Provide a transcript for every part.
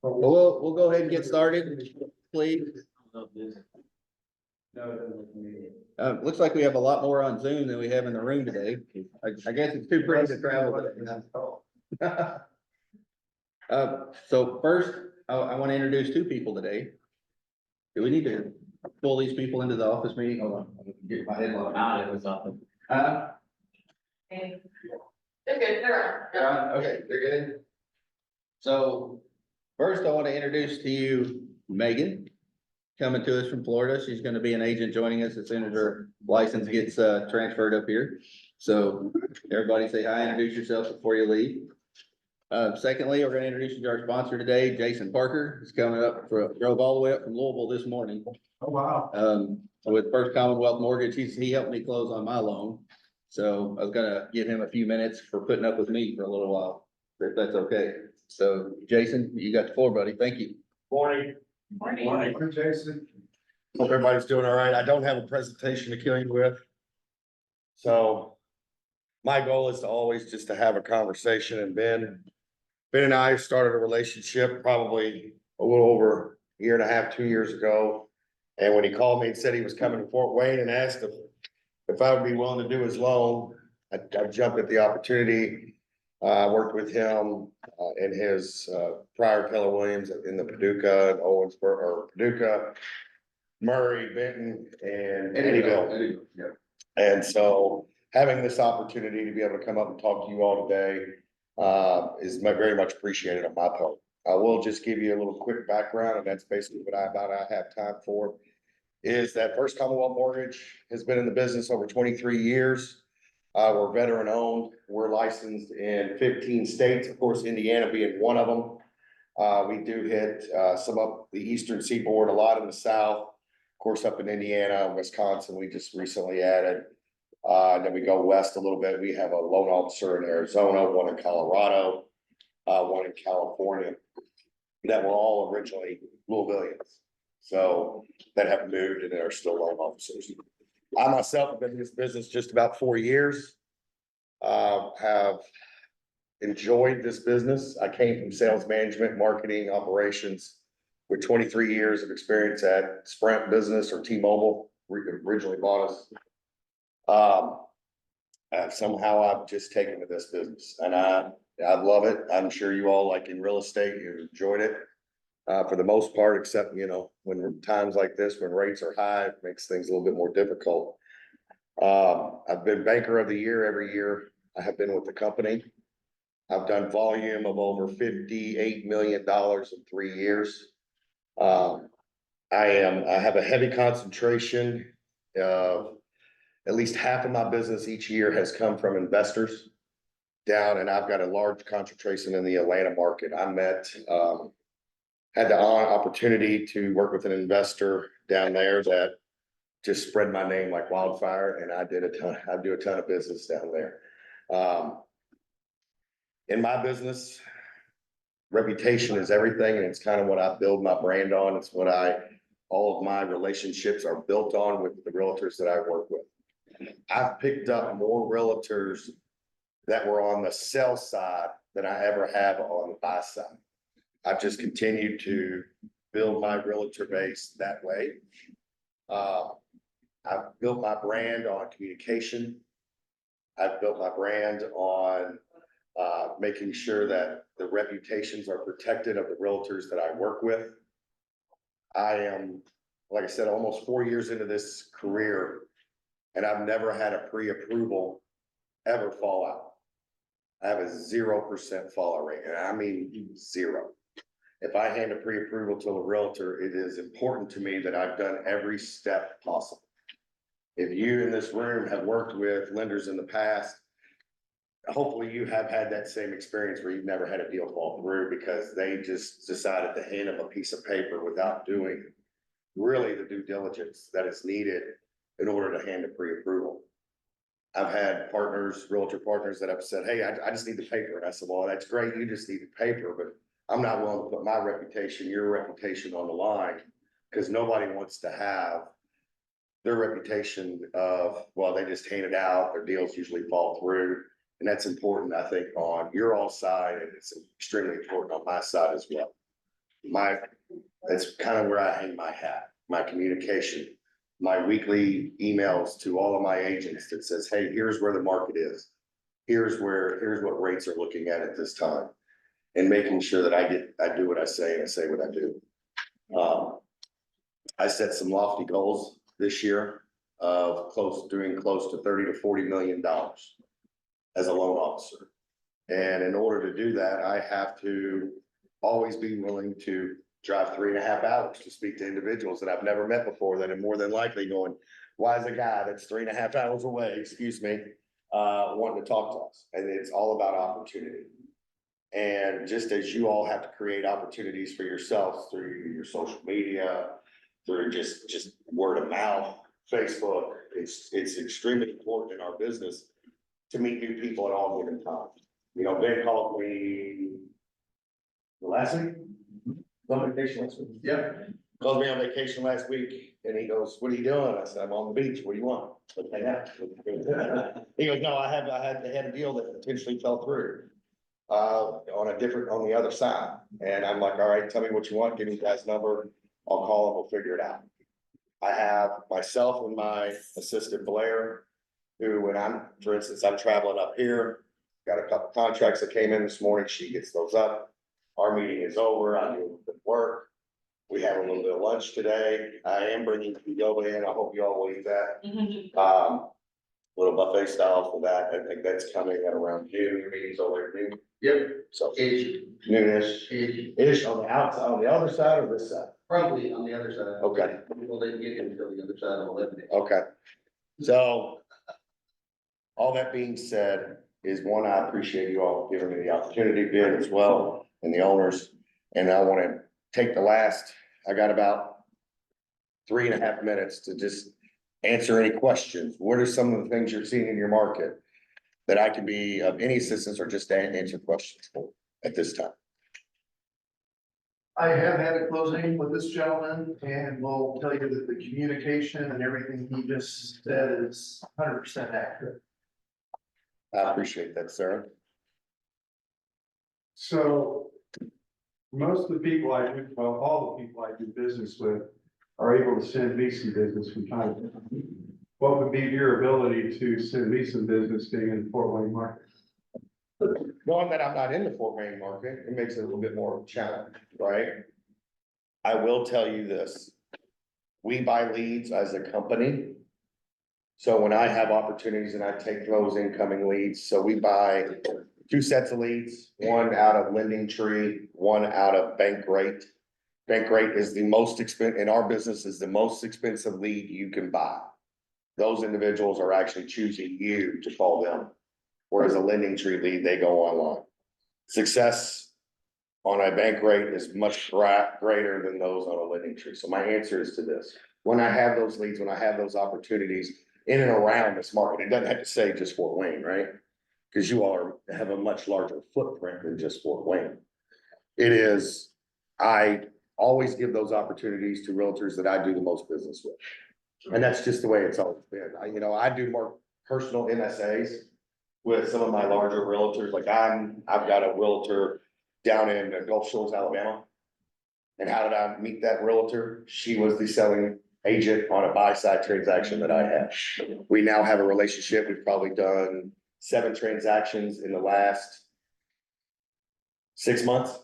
Well, we'll go ahead and get started, please. Looks like we have a lot more on Zoom than we have in the room today. I guess it's too pretty to travel today. So first, I want to introduce two people today. Do we need to pull these people into the office meeting? Hold on, I'll get my head locked. They're good, they're on. Okay, they're good. So first, I want to introduce to you Megan, coming to us from Florida. She's going to be an agent joining us as soon as her license gets transferred up here. So everybody say hi, introduce yourself before you leave. Secondly, we're going to introduce you to our sponsor today, Jason Parker. He's coming up, drove all the way up from Louisville this morning. Oh, wow. With First Commonwealth Mortgage. He helped me close on my loan. So I was gonna give him a few minutes for putting up with me for a little while, if that's okay. So Jason, you got the floor, buddy. Thank you. Morning. Morning. Morning, Jason. Hope everybody's doing all right. I don't have a presentation to kill you with. So my goal is to always just to have a conversation, and Ben and I started a relationship probably a little over a year and a half, 2 years ago. And when he called me and said he was coming to Fort Wayne and asked if I would be willing to do his loan, I jumped at the opportunity. I worked with him in his prior Keller Williams in the Paducah, Owensboro, or Paducah, Murray, Benton, and Eddyville. Yeah. And so having this opportunity to be able to come up and talk to you all today is very much appreciated on my part. I will just give you a little quick background, and that's basically what I have time for. Is that First Commonwealth Mortgage has been in the business over 23 years. We're veteran owned. We're licensed in 15 states, of course, Indiana being one of them. We do hit some up the eastern seaboard, a lot in the south, of course, up in Indiana, Wisconsin, we just recently added. And then we go west a little bit. We have a loan officer in Arizona, one in Colorado, one in California, that were all originally Louisvillians. So that have moved and are still loan officers. I myself have been in this business just about 4 years. Have enjoyed this business. I came from sales management, marketing, operations with 23 years of experience at Sprint Business or T-Mobile, originally bought us. Somehow I've just taken to this business, and I love it. I'm sure you all, like in real estate, you enjoyed it. For the most part, except, when times like this, when rates are high, it makes things a little bit more difficult. I've been banker of the year every year I have been with the company. I've done volume of over $58 million in 3 years. I have a heavy concentration of at least half of my business each year has come from investors down, and I've got a large concentration in the Atlanta market. Had the opportunity to work with an investor down there that just spread my name like wildfire, and I do a ton of business down there. In my business, reputation is everything, and it's kind of what I build my brand on. It's what all of my relationships are built on with the realtors that I work with. I've picked up more realtors that were on the sell side than I ever have on the buy side. I've just continued to build my realtor base that way. I've built my brand on communication. I've built my brand on making sure that the reputations are protected of the realtors that I work with. I am, like I said, almost 4 years into this career, and I've never had a pre-approval ever fall out. I have a 0% fallout rate, and I mean 0. If I hand a pre-approval to a realtor, it is important to me that I've done every step possible. If you in this room have worked with lenders in the past, hopefully you have had that same experience where you've never had a deal fall through because they just decided to hand them a piece of paper without doing really the due diligence that is needed in order to hand a pre-approval. I've had realtor partners that have said, hey, I just need the paper. And I said, well, that's great. You just need the paper, but I'm not willing to put my reputation, your reputation on the line, because nobody wants to have their reputation of, well, they just hand it out, their deals usually fall through. And that's important, I think, on your all side, and it's extremely important on my side as well. that's kind of where I hang my hat, my communication. My weekly emails to all of my agents that says, hey, here's where the market is. Here's what rates are looking at this time. And making sure that I do what I say and I say what I do. I set some lofty goals this year of doing close to $30 to $40 million as a loan officer. And in order to do that, I have to always be willing to drive 3.5 hours to speak to individuals that I've never met before that are more than likely going, why is a guy that's 3.5 hours away, wanting to talk to us? And it's all about opportunity. And just as you all have to create opportunities for yourselves through your social media, through just word of mouth, Facebook, it's extremely important in our business to meet new people at all given times. You know, Ben called me last week. On vacation last week. Yeah. Called me on vacation last week and he goes, what are you doing? I said, I'm on the beach. What do you want? Okay, yeah. He goes, no, I had a deal that potentially fell through on the other side. And I'm like, all right, tell me what you want. Give me that number. I'll call him. We'll figure it out. I have myself and my assistant Blair, who for instance, I'm traveling up here, got a couple contracts that came in this morning. She gets those up. Our meeting is over. I do a little bit of work. We have a little bit of lunch today. I am bringing yoga in. I hope you all will eat that. Little buffet style for that. I think that's coming at around noon. Your meeting's over at noon. Yep. So noonish. Ish on the outside, on the other side or this side? Probably on the other side. Okay. People didn't get until the other side of 11. Okay. So all that being said is one, I appreciate you all giving me the opportunity, Ben as well, and the owners. And I want to take I got about 3.5 minutes to just answer any questions. What are some of the things you're seeing in your market that I can be of any assistance or just to answer questions for at this time? I have had a closing with this gentleman and will tell you that the communication and everything he just said is 100% accurate. I appreciate that, sir. So most of the people all the people I do business with are able to send me some business from time to time. What would be your ability to send me some business being in the Fort Wayne market? Knowing that I'm not in the Fort Wayne market, it makes it a little bit more challenging, right? I will tell you this. We buy leads as a company. So when I have opportunities and I take those incoming leads, so we buy 2 sets of leads, one out of Lending Tree, one out of Bank Rate. Bank Rate is the most expensive in our business, is the most expensive lead you can buy. Those individuals are actually choosing you to call them. Whereas a Lending Tree lead, they go online. Success on a Bank Rate is much greater than those on a Lending Tree. So my answer is to this. When I have those leads, when I have those opportunities in and around this market, it doesn't have to say just Fort Wayne, right? Because you all have a much larger footprint than just Fort Wayne. I always give those opportunities to realtors that I do the most business with. And that's just the way it's always been. I do more personal MSAs with some of my larger realtors. Like I've got a realtor down in Gulf Shores, Alabama. And how did I meet that realtor? She was the selling agent on a buy-side transaction that I had. We now have a relationship. We've probably done 7 transactions in the last 6 months.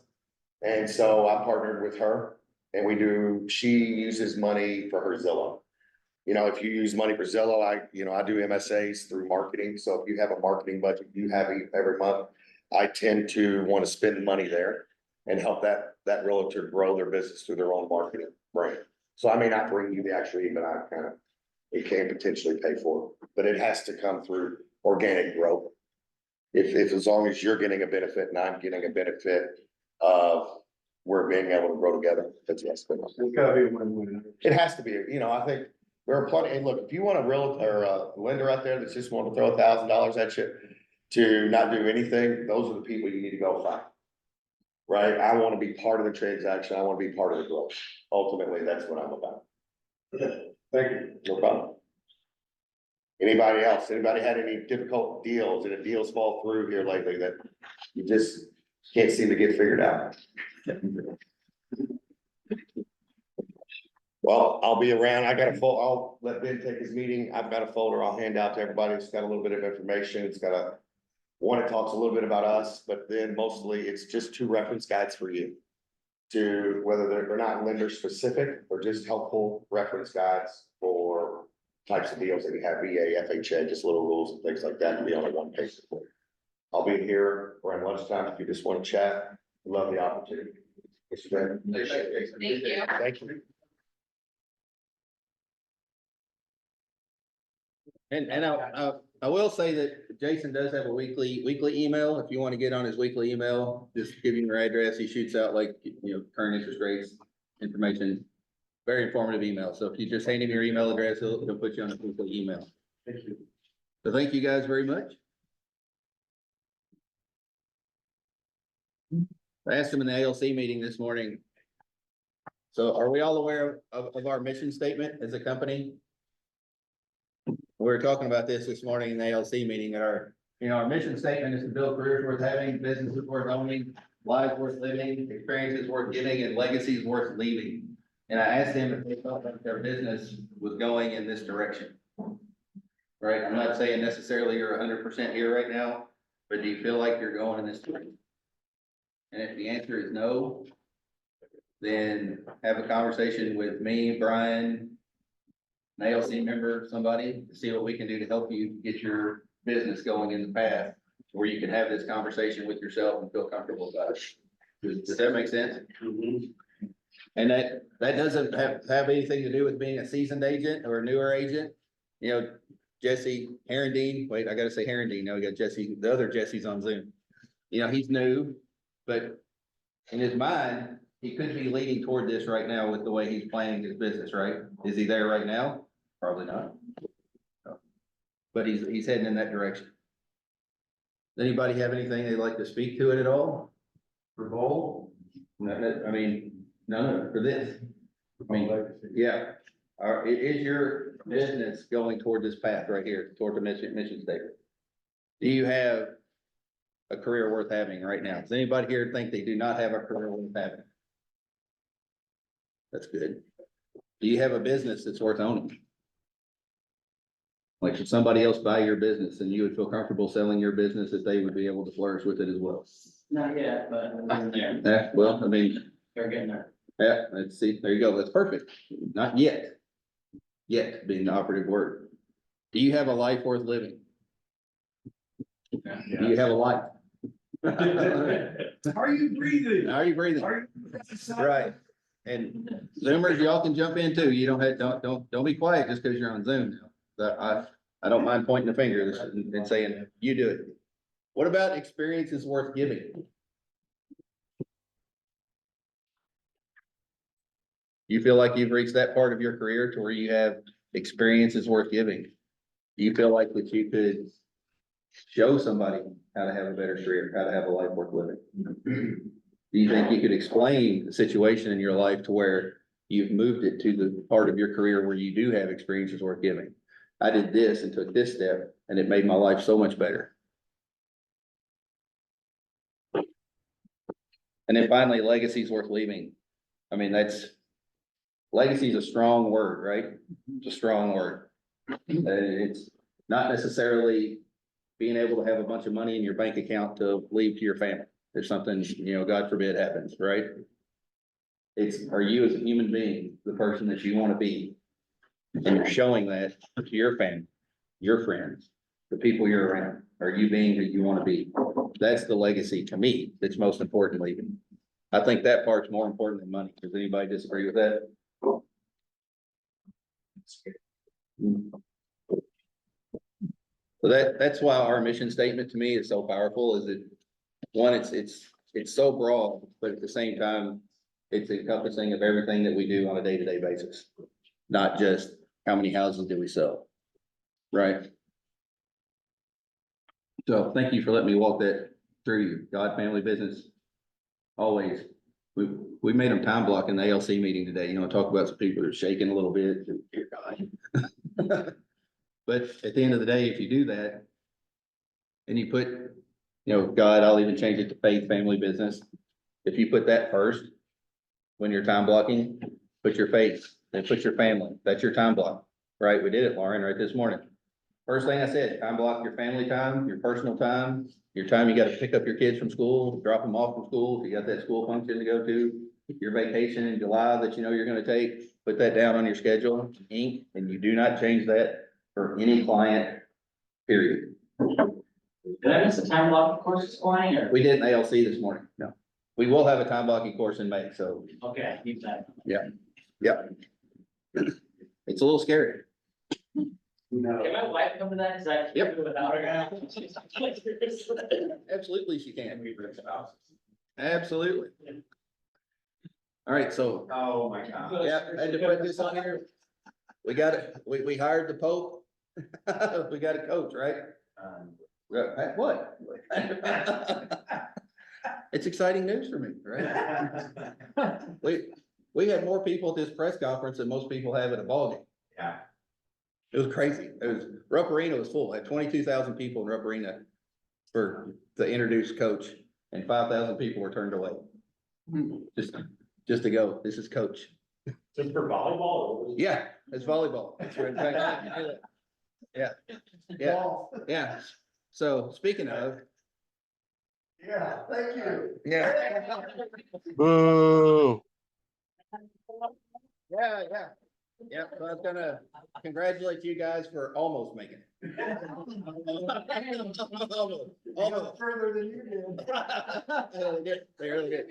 And so I partnered with her and she uses money for her Zillow. If you use money for Zillow, I do MSAs through marketing. So if you have a marketing budget you have every month, I tend to want to spend money there and help that realtor grow their business through their own marketing brand. So I may not bring you the actual lead, but it can potentially pay for it, but it has to come through organic growth. If as long as you're getting a benefit and I'm getting a benefit of we're being able to grow together, that's yes. It's gotta be a win-win. It has to be, I think there are plenty, and look, if you want a realtor or a lender out there that's just want to throw $1,000 at you to not do anything, those are the people you need to go find. Right? I want to be part of the transaction. I want to be part of the growth. Ultimately, that's what I'm about. Thank you. No problem. Anybody else? Anybody had any difficult deals? Did deals fall through here lately that you just can't seem to get figured out? Well, I'll be around. I got a I'll let Ben take his meeting. I've got a folder I'll hand out to everybody. It's got a little bit of information. It's got one, it talks a little bit about us, but then mostly it's just 2 reference guides for you. To whether they're not lender specific or just helpful reference guides for types of deals that you have, VA, FHA, just little rules and things like that to be on a 1 page. I'll be here around lunchtime if you just want to chat. Love the opportunity. It's been. Thank you. Thank you. And I will say that Jason does have a weekly email. If you want to get on his weekly email, just give him your address. He shoots out like, current interest rates, information. Very informative email. So if you just hand him your email address, he'll put you on a weekly email. Thank you. So thank you guys very much. I asked him in the ALC meeting this morning. So are we all aware of our mission statement as a company? We were talking about this morning in the ALC meeting. Our mission statement is to build careers worth having, businesses worth owning, lives worth living, experiences worth giving, and legacies worth leaving. And I asked them if they felt like their business was going in this direction. Right? I'm not saying necessarily you're 100% here right now, but do you feel like you're going in this direction? And if the answer is no, then have a conversation with me, Brian, an ALC member, somebody, to see what we can do to help you get your business going in the path where you can have this conversation with yourself and feel comfortable about it. Does that make sense? And that doesn't have anything to do with being a seasoned agent or a newer agent. Jesse Herendine, wait, I gotta say Herendine. Now we got Jesse, the other Jesse's on Zoom. He's new, but in his mind, he could be leaning toward this right now with the way he's planning his business, right? Is he there right now? Probably not. But he's heading in that direction. Does anybody have anything they'd like to speak to it at all? For bold? No, for this. Yeah. Is your business going toward this path right here, toward the mission statement? Do you have a career worth having right now? Does anybody here think they do not have a career worth having? That's good. Do you have a business that's worth owning? Like, should somebody else buy your business and you would feel comfortable selling your business that they would be able to flourish with it as well? Not yet, but yeah, Yeah, well, they're getting there. yeah, let's see, there you go, that's perfect. Not yet. Yet being the operative word. Do you have a life worth living? Do you have a life? Are you breathing? Are you breathing? Are you? Right. And Zoomers, y'all can jump in too. You don't be quiet just because you're on Zoom. I don't mind pointing the finger and saying, you do it. What about experiences worth giving? You feel like you've reached that part of your career to where you have experiences worth giving? Do you feel like that you could show somebody how to have a better career, how to have a life worth living? Do you think you could explain the situation in your life to where you've moved it to the part of your career where you do have experiences worth giving? I did this and took this step and it made my life so much better. And then finally, legacies worth leaving. Legacy is a strong word, right? It's a strong word. It's not necessarily being able to have a bunch of money in your bank account to leave to your family. If something, God forbid happens, right? Are you as a human being, the person that you want to be? And you're showing that to your family, your friends, the people you're around. Are you being who you want to be? That's the legacy to me that's most important leaving. I think that part's more important than money. Does anybody disagree with that? So that's why our mission statement to me is so powerful, is that one, it's so broad, but at the same time, it's encompassing of everything that we do on a day-to-day basis. Not just how many houses do we sell, right? So thank you for letting me walk that through you. God, family, business, always. We made them time block in the ALC meeting today, talk about some people that are shaking a little bit. Dear God. But at the end of the day, if you do that and you put, God, I'll even change it to faith, family, business. If you put that first, when you're time blocking, put your faith then put your family, that's your time block, right? We did it, Lauren, right this morning. First thing I said, time block your family time, your personal time, your time you gotta pick up your kids from school, drop them off from school, if you got that school function to go to, your vacation in July that you know you're gonna take, put that down on your schedule, ink, and you do not change that for any client, period. Did I miss a time block course this morning or? We did an ALC this morning, no. We will have a time blocking course in May, so Okay, keep that. it's a little scary. No. Can my wife come to that? Cause I. Yep. Without her. Absolutely she can. Absolutely. All right, so, Oh, my God. yeah, I had to put this on here. We got it, we hired the Pope. We got a coach, right? What? It's exciting news for me, right? We had more people at this press conference than most people have at a ballgame. Yeah. It was crazy. It was, Rupp Arena was full. I had 22,000 people in Rupp Arena to introduce coach, and 5,000 people were turned away. Just to go, this is coach. Just for volleyball? Yeah, it's volleyball. That's right. Yeah, yeah, yeah. So speaking of, Yeah, thank you. yeah. Boo. Yeah, yeah. Yeah, so I was gonna congratulate you guys for almost making it. Almost. Further than you did. They did. They really did.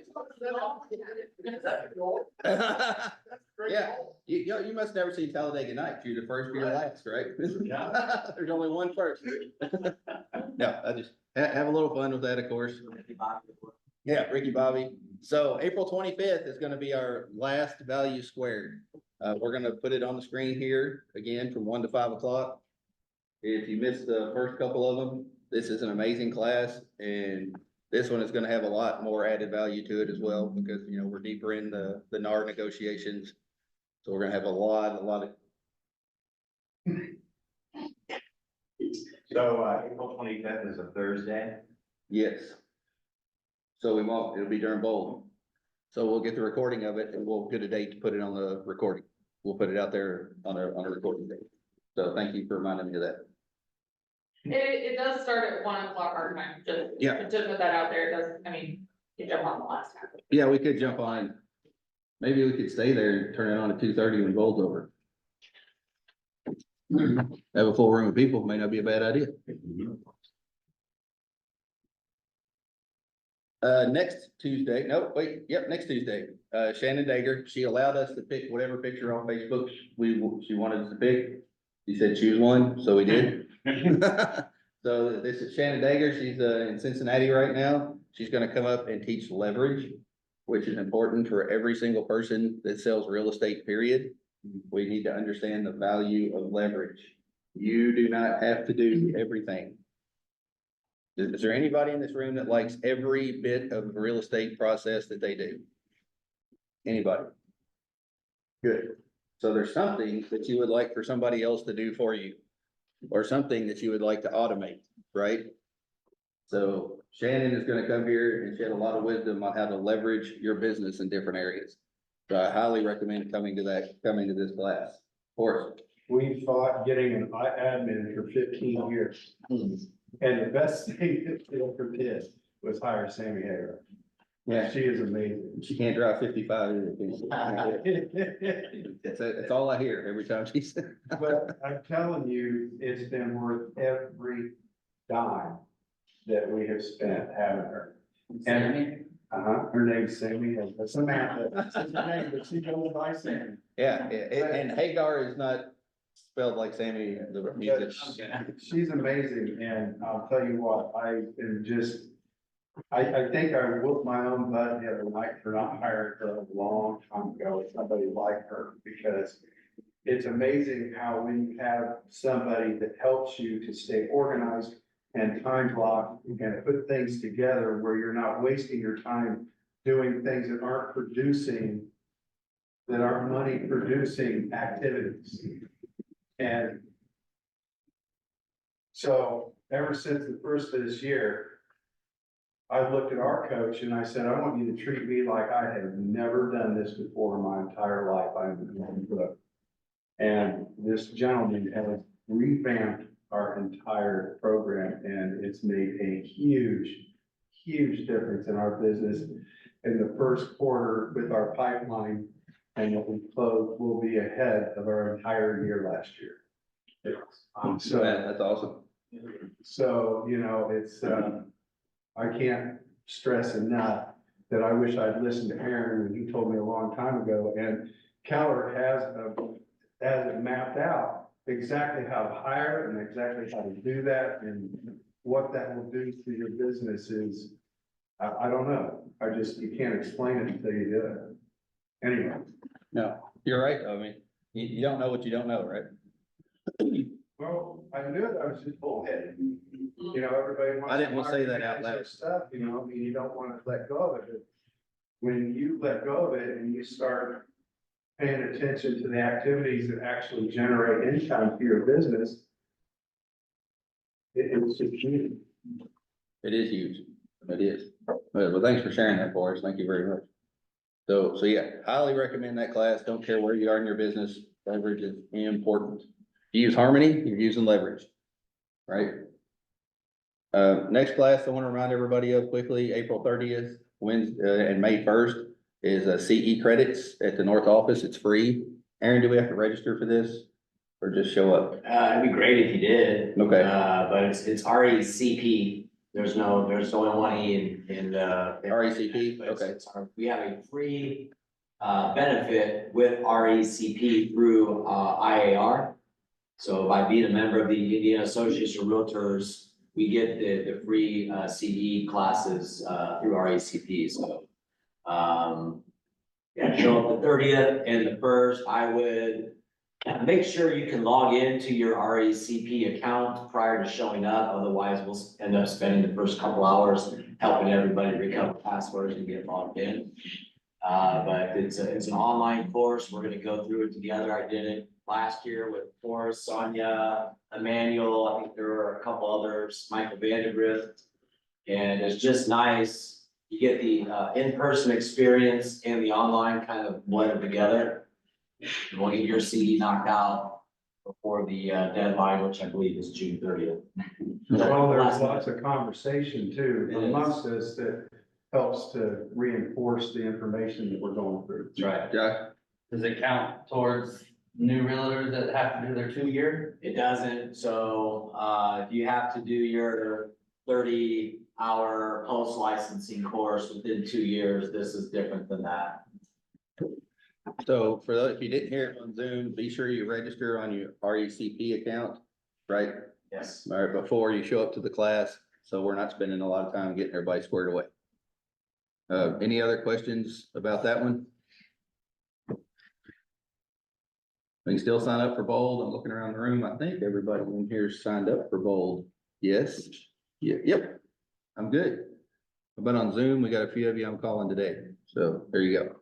Yeah, you must never see Talladega Nights. You're the first, you're last, right? Yeah. There's only one first. No, I just have a little fun with that, of course. Yeah, Ricky Bobby. So April 25th is gonna be our last value squared. We're gonna put it on the screen here again from 1 to 5 o'clock. If you missed the first couple of them, this is an amazing class, and this one is gonna have a lot more added value to it as well, because, you know, we're deeper in the NAR negotiations. So we're gonna have a lot of, So, April 25th is a Thursday. yes. So we won't, it'll be during bowling. So we'll get the recording of it and we'll get a date to put it on the recording. We'll put it out there on a recording date. So thank you for reminding me of that. It does start at 1 o'clock our time, Yeah. just put that out there, it does, I mean, you jump on the last time. Yeah, we could jump on. Maybe we could stay there and turn it on at 2:30 when bowl's over. Have a full room of people, may not be a bad idea. Next Tuesday, no, wait, yep, next Tuesday, Shannon Dager, she allowed us to pick whatever picture on Facebook she wanted us to pick. She said choose one, so we did. So this is Shannon Dager, she's in Cincinnati right now. She's gonna come up and teach leverage, which is important for every single person that sells real estate, period. We need to understand the value of leverage. You do not have to do everything. Is there anybody in this room that likes every bit of the real estate process that they do? Anybody? Good. So there's something that you would like for somebody else to do for you, or something that you would like to automate, right? So Shannon is gonna come here and shed a lot of wisdom on how to leverage your business in different areas. So I highly recommend coming to this class. Of course. We fought getting an admin for 15 years. And the best thing that we ever did was hire Sammy Hager. Yeah, She is amazing. she can't drive 55 either. That's all I hear every time she says. But I'm telling you, it's been worth every dime that we have spent having her. And, her name's Sammy, Samantha, that's her name, but she goes by Sammy. Yeah, and Hagar is not spelled like Sammy, the music. She's amazing, and I'll tell you what, I am just, I think I whooped my own butt the other night for not hiring her a long time ago, somebody like her, because it's amazing how when you have somebody that helps you to stay organized and time block and put things together where you're not wasting your time doing things that aren't producing, that aren't money producing activities. And so ever since the first of this year, I looked at our coach and I said, I want you to treat me like I have never done this before in my entire life. And this gentleman has revamped our entire program, and it's made a huge difference in our business. In the first quarter with our pipeline, and what we closed will be ahead of our entire year last year. So, That's awesome. so, you know, it's, I can't stress enough that I wish I'd listened to Aaron when he told me a long time ago, and Keller has it mapped out exactly how to hire and exactly how to do that, and what that will do to your business is, I don't know. You can't explain it until you do it. Anyway. No, you're right. I mean, you don't know what you don't know, right? Well, I knew it, I was just bullheaded. You know, everybody wants. I didn't want to say that hire out you loud. guys for Stuff, you know, I mean, you don't want to let go of it. But when you let go of it and you start paying attention to the activities that actually generate income for your business, it's just huge. It is huge. It is. Well, thanks for sharing that for us. Thank you very much. So yeah, highly recommend that class. Don't care where you are in your business. Leverage is important. If you use Harmony, you're using leverage, right? Next class I want to remind everybody of quickly, April 30th, Wednesday, and May 1st is CE credits at the North Office. It's free. Aaron, do we have to register for this or just show up? It'd be great if you did. Okay. But it's RECP. There's only one E in RECP, but it's- okay. we have a free benefit with RECP through IAR. So by being a member of the Indiana Association of Realtors, we get the free CE classes through RECP. So yeah, show up the 30th and the 1st. I would make sure you can log into your RECP account prior to showing up. Otherwise, we'll end up spending the first couple hours helping everybody recover passwords and get logged in. But it's an online course. We're gonna go through it together. I did it last year with Forrest, Sonia, Emmanuel. I think there were a couple others, Michael Vandergrift. And it's just nice. You get the in-person experience and the online kind of blended together. You want to get your CD knocked out before the deadline, which I believe is June 30th. Well, there's lots of conversation too It is. amongst us that helps to reinforce the information that we're going through. That's right. Josh? Does it count towards new realtors that have to do their 2-year? It doesn't, so if you have to do your 30-hour post licensing course within 2 years, this is different than that. So for those, if you didn't hear it on Zoom, be sure you register on your RECP account, right? Yes. All right, before you show up to the class, so we're not spending a lot of time getting everybody squared away. Any other questions about that one? You can still sign up for Bold. I'm looking around the room. I think everybody in here signed up for Bold. Yes? Yep. I'm good. But on Zoom, we got a few of you I'm calling today. So there you go.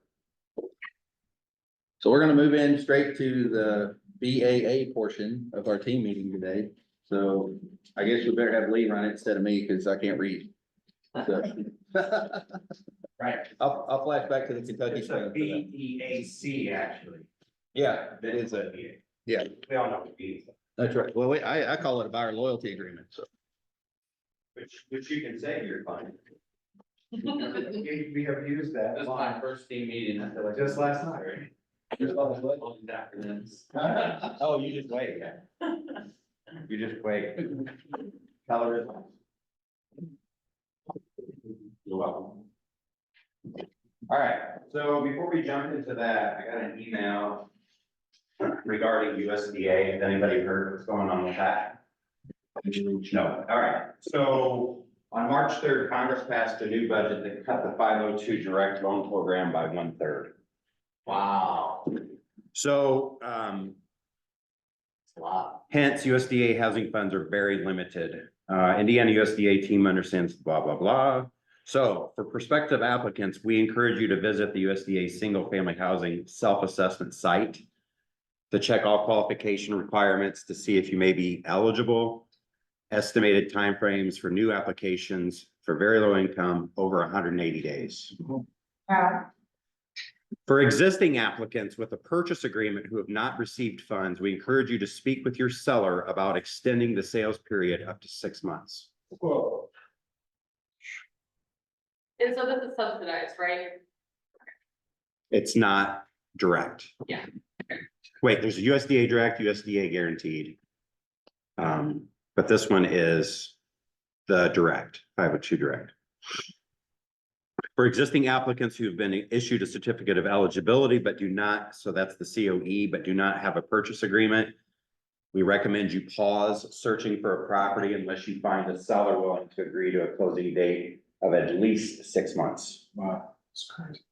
So we're gonna move in straight to the BAA portion of our team meeting today. So I guess we better have Lee run it instead of me because I can't read. So. Right. I'll flash back to the Kentucky. It's a BEAC, actually. Yeah, it is a, yeah. We all know what it is, That's right. Well, wait, I call it a buyer loyalty agreement, so. which you can say you're fine. We have used that This is line my first team meeting. I feel like just last night. There's a lot of all these acronyms. Oh, you just wait, yeah. You just wait. Colorism. You're welcome. All right, so before we jump into that, I got an email regarding USDA. Has anybody heard what's going on with that? No, all right. So on March 3rd, Congress passed a new budget that cut the 502 direct loan program by 1/3. Wow. So, It's a lot. hence USDA housing funds are very limited. Indiana USDA team understands blah, blah, blah. So for prospective applicants, we encourage you to visit the USDA single family housing self-assessment site to check all qualification requirements to see if you may be eligible. estimated timeframes for new applications for very low income over 180 days. For existing applicants with a purchase agreement who have not received funds, we encourage you to speak with your seller about extending the sales period up to 6 months. And so this is subsidized, right? It's not direct. Yeah. Wait, there's a USDA direct, USDA guaranteed. But this one is the direct, 502 direct. For existing applicants who have been issued a certificate of eligibility, but do not, so that's the COE, but do not have a purchase agreement, we recommend you pause searching for a property unless you find a seller willing to agree to a closing date of at least 6 months. Wow, that's crazy.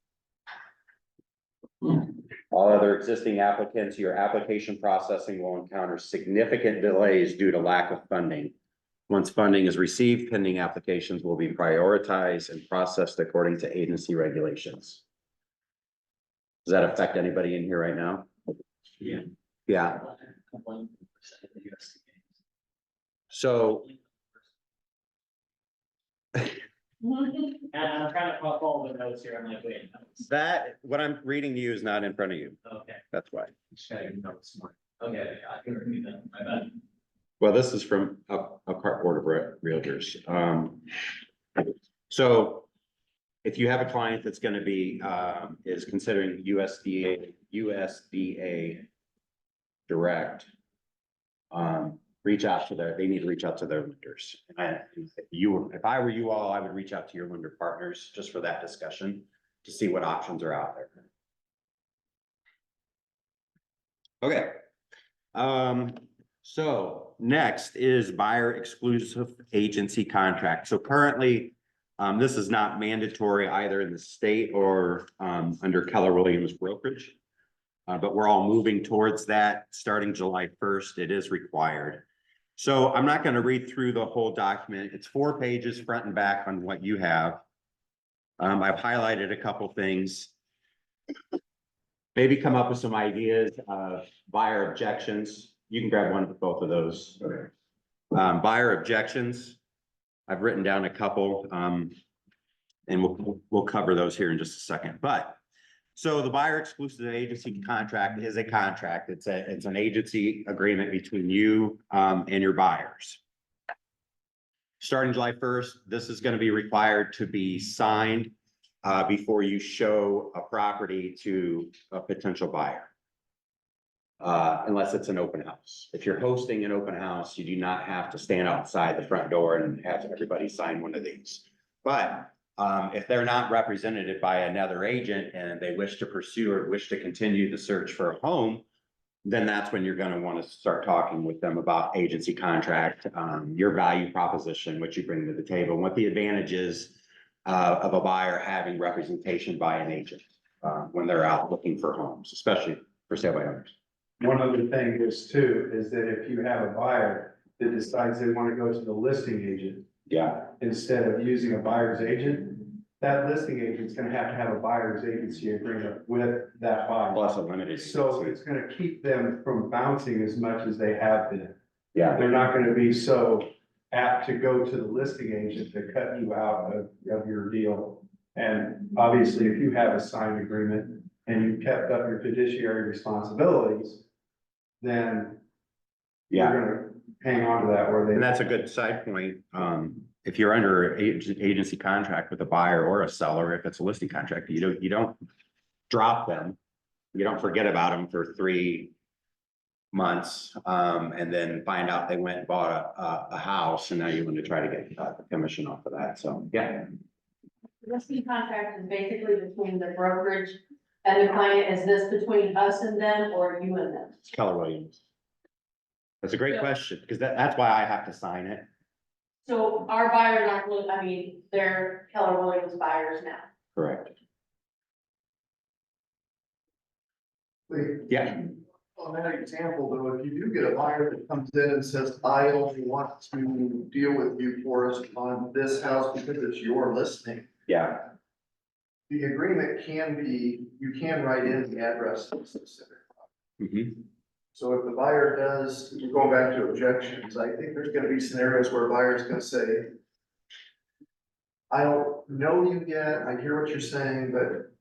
All other existing applicants, your application processing will encounter significant delays due to lack of funding. Once funding is received, pending applications will be prioritized and processed according to agency regulations. Does that affect anybody in here right now? Yeah. Yeah, so And I'm trying to follow the notes here, I'm like, wait. that, what I'm reading to you is not in front of you. Okay. That's why. Okay, I can repeat that, my bad. Well, this is from a part board of realtors. So if you have a client that's gonna be, is considering USDA direct, reach out to they need to reach out to their lenders. And if I were you all, I would reach out to your lender partners just for that discussion to see what options are out there. Okay. So next is buyer exclusive agency contract. So currently, this is not mandatory either in the state or under Keller Williams brokerage. But we're all moving towards that starting July 1st. It is required. So I'm not going to read through the whole document. It's 4 pages front and back on what you have. I've highlighted a couple things. Maybe come up with some ideas of buyer objections. You can grab one of both of those. Buyer objections. I've written down a couple, and we'll cover those here in just a second. But so the buyer exclusive agency contract is a contract. It's an agency agreement between you and your buyers. Starting July 1st, this is going to be required to be signed before you show a property to a potential buyer. Unless it's an open house. If you're hosting an open house, you do not have to stand outside the front door and have everybody sign one of these. But if they're not represented by another agent and they wish to pursue or wish to continue the search for a home, then that's when you're going to want to start talking with them about agency contract, your value proposition, what you bring to the table, and what the advantages of a buyer having representation by an agent when they're out looking for homes, especially for sale by owners. One other thing is too, is that if you have a buyer that decides they want to go to the listing agent Yeah, instead of using a buyer's agent, that listing agent's gonna have to have a buyer's agency agreement with that buyer. plus a limited. So it's gonna keep them from bouncing as much as they have been. Yeah, They're not gonna be so apt to go to the listing agent to cut you out of your deal. And obviously, if you have a signed agreement and you kept up your fiduciary responsibilities, then yeah. you're gonna hang on to that where they. And that's a good side point. If you're under agency contract with a buyer or a seller, if it's a listing contract, you don't drop them. You don't forget about them for 3 months, and then find out they went and bought a house and now you want to try to get the commission off of that. So, yeah. Listing contract is basically between the brokerage and the client. Is this between us and them or you and them? It's Keller Williams. That's a great question because that's why I have to sign it. So our buyers aren't, I mean, they're Keller Williams buyers now. Correct. Wait, Yeah. on that example, though, if you do get a buyer that comes in and says, I only want to deal with you for us on this house because it's your listing. Yeah. The agreement can be, you can write in the address of the specific. Mhm. So if the buyer does, going back to objections, I think there's gonna be scenarios where a buyer's gonna say, I don't know you yet, I hear what you're saying, but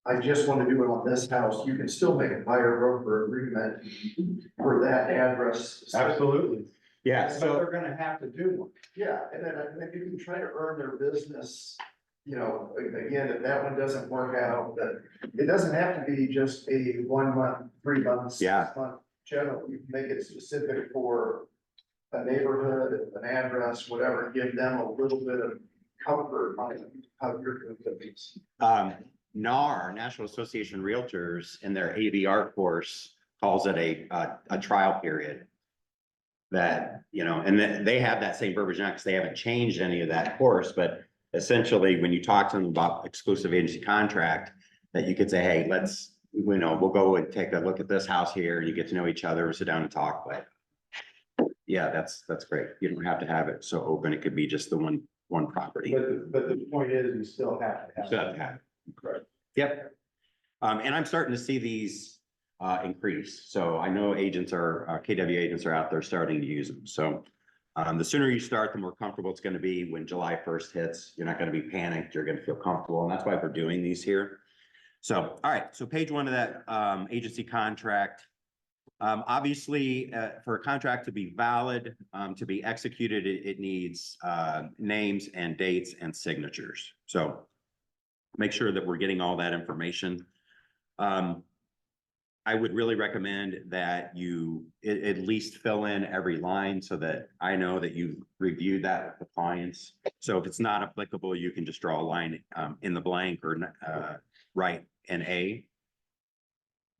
I just want to do it on this house. You can still make a buyer broker agreement for that address. Absolutely. Yeah, But so, they're gonna have to do one. Yeah, and then you can try to earn their business, you know, again, if that one doesn't work out, but it doesn't have to be just a 1 month, 3 months, Yeah. 6 month general. You can make it specific for a neighborhood, an address, whatever, give them a little bit of comfort on how you're doing things. NAR, National Association of Realtors, in their ABR course calls it a trial period. That, you know, and then they have that same verbiage now because they haven't changed any of that course, but essentially, when you talk to them about exclusive agency contract, that you could say, hey, let's, you know, we'll go and take a look at this house here, and you get to know each other, sit down and talk, but yeah, that's great. You don't have to have it so open. It could be just the one property. But the point is, you still have to have. Still have to have it. Correct. Yep. And I'm starting to see these increase. So I know KW agents are out there starting to use them. So the sooner you start, the more comfortable it's going to be when July 1st hits. You're not going to be panicked. You're going to feel comfortable. And that's why we're doing these here. So, all right. So page 1 of that agency contract. Obviously, for a contract to be valid, to be executed, it needs names and dates and signatures. So make sure that we're getting all that information. I would really recommend that you at least fill in every line so that I know that you've reviewed that with the clients. So if it's not applicable, you can just draw a line in the blank or write an A.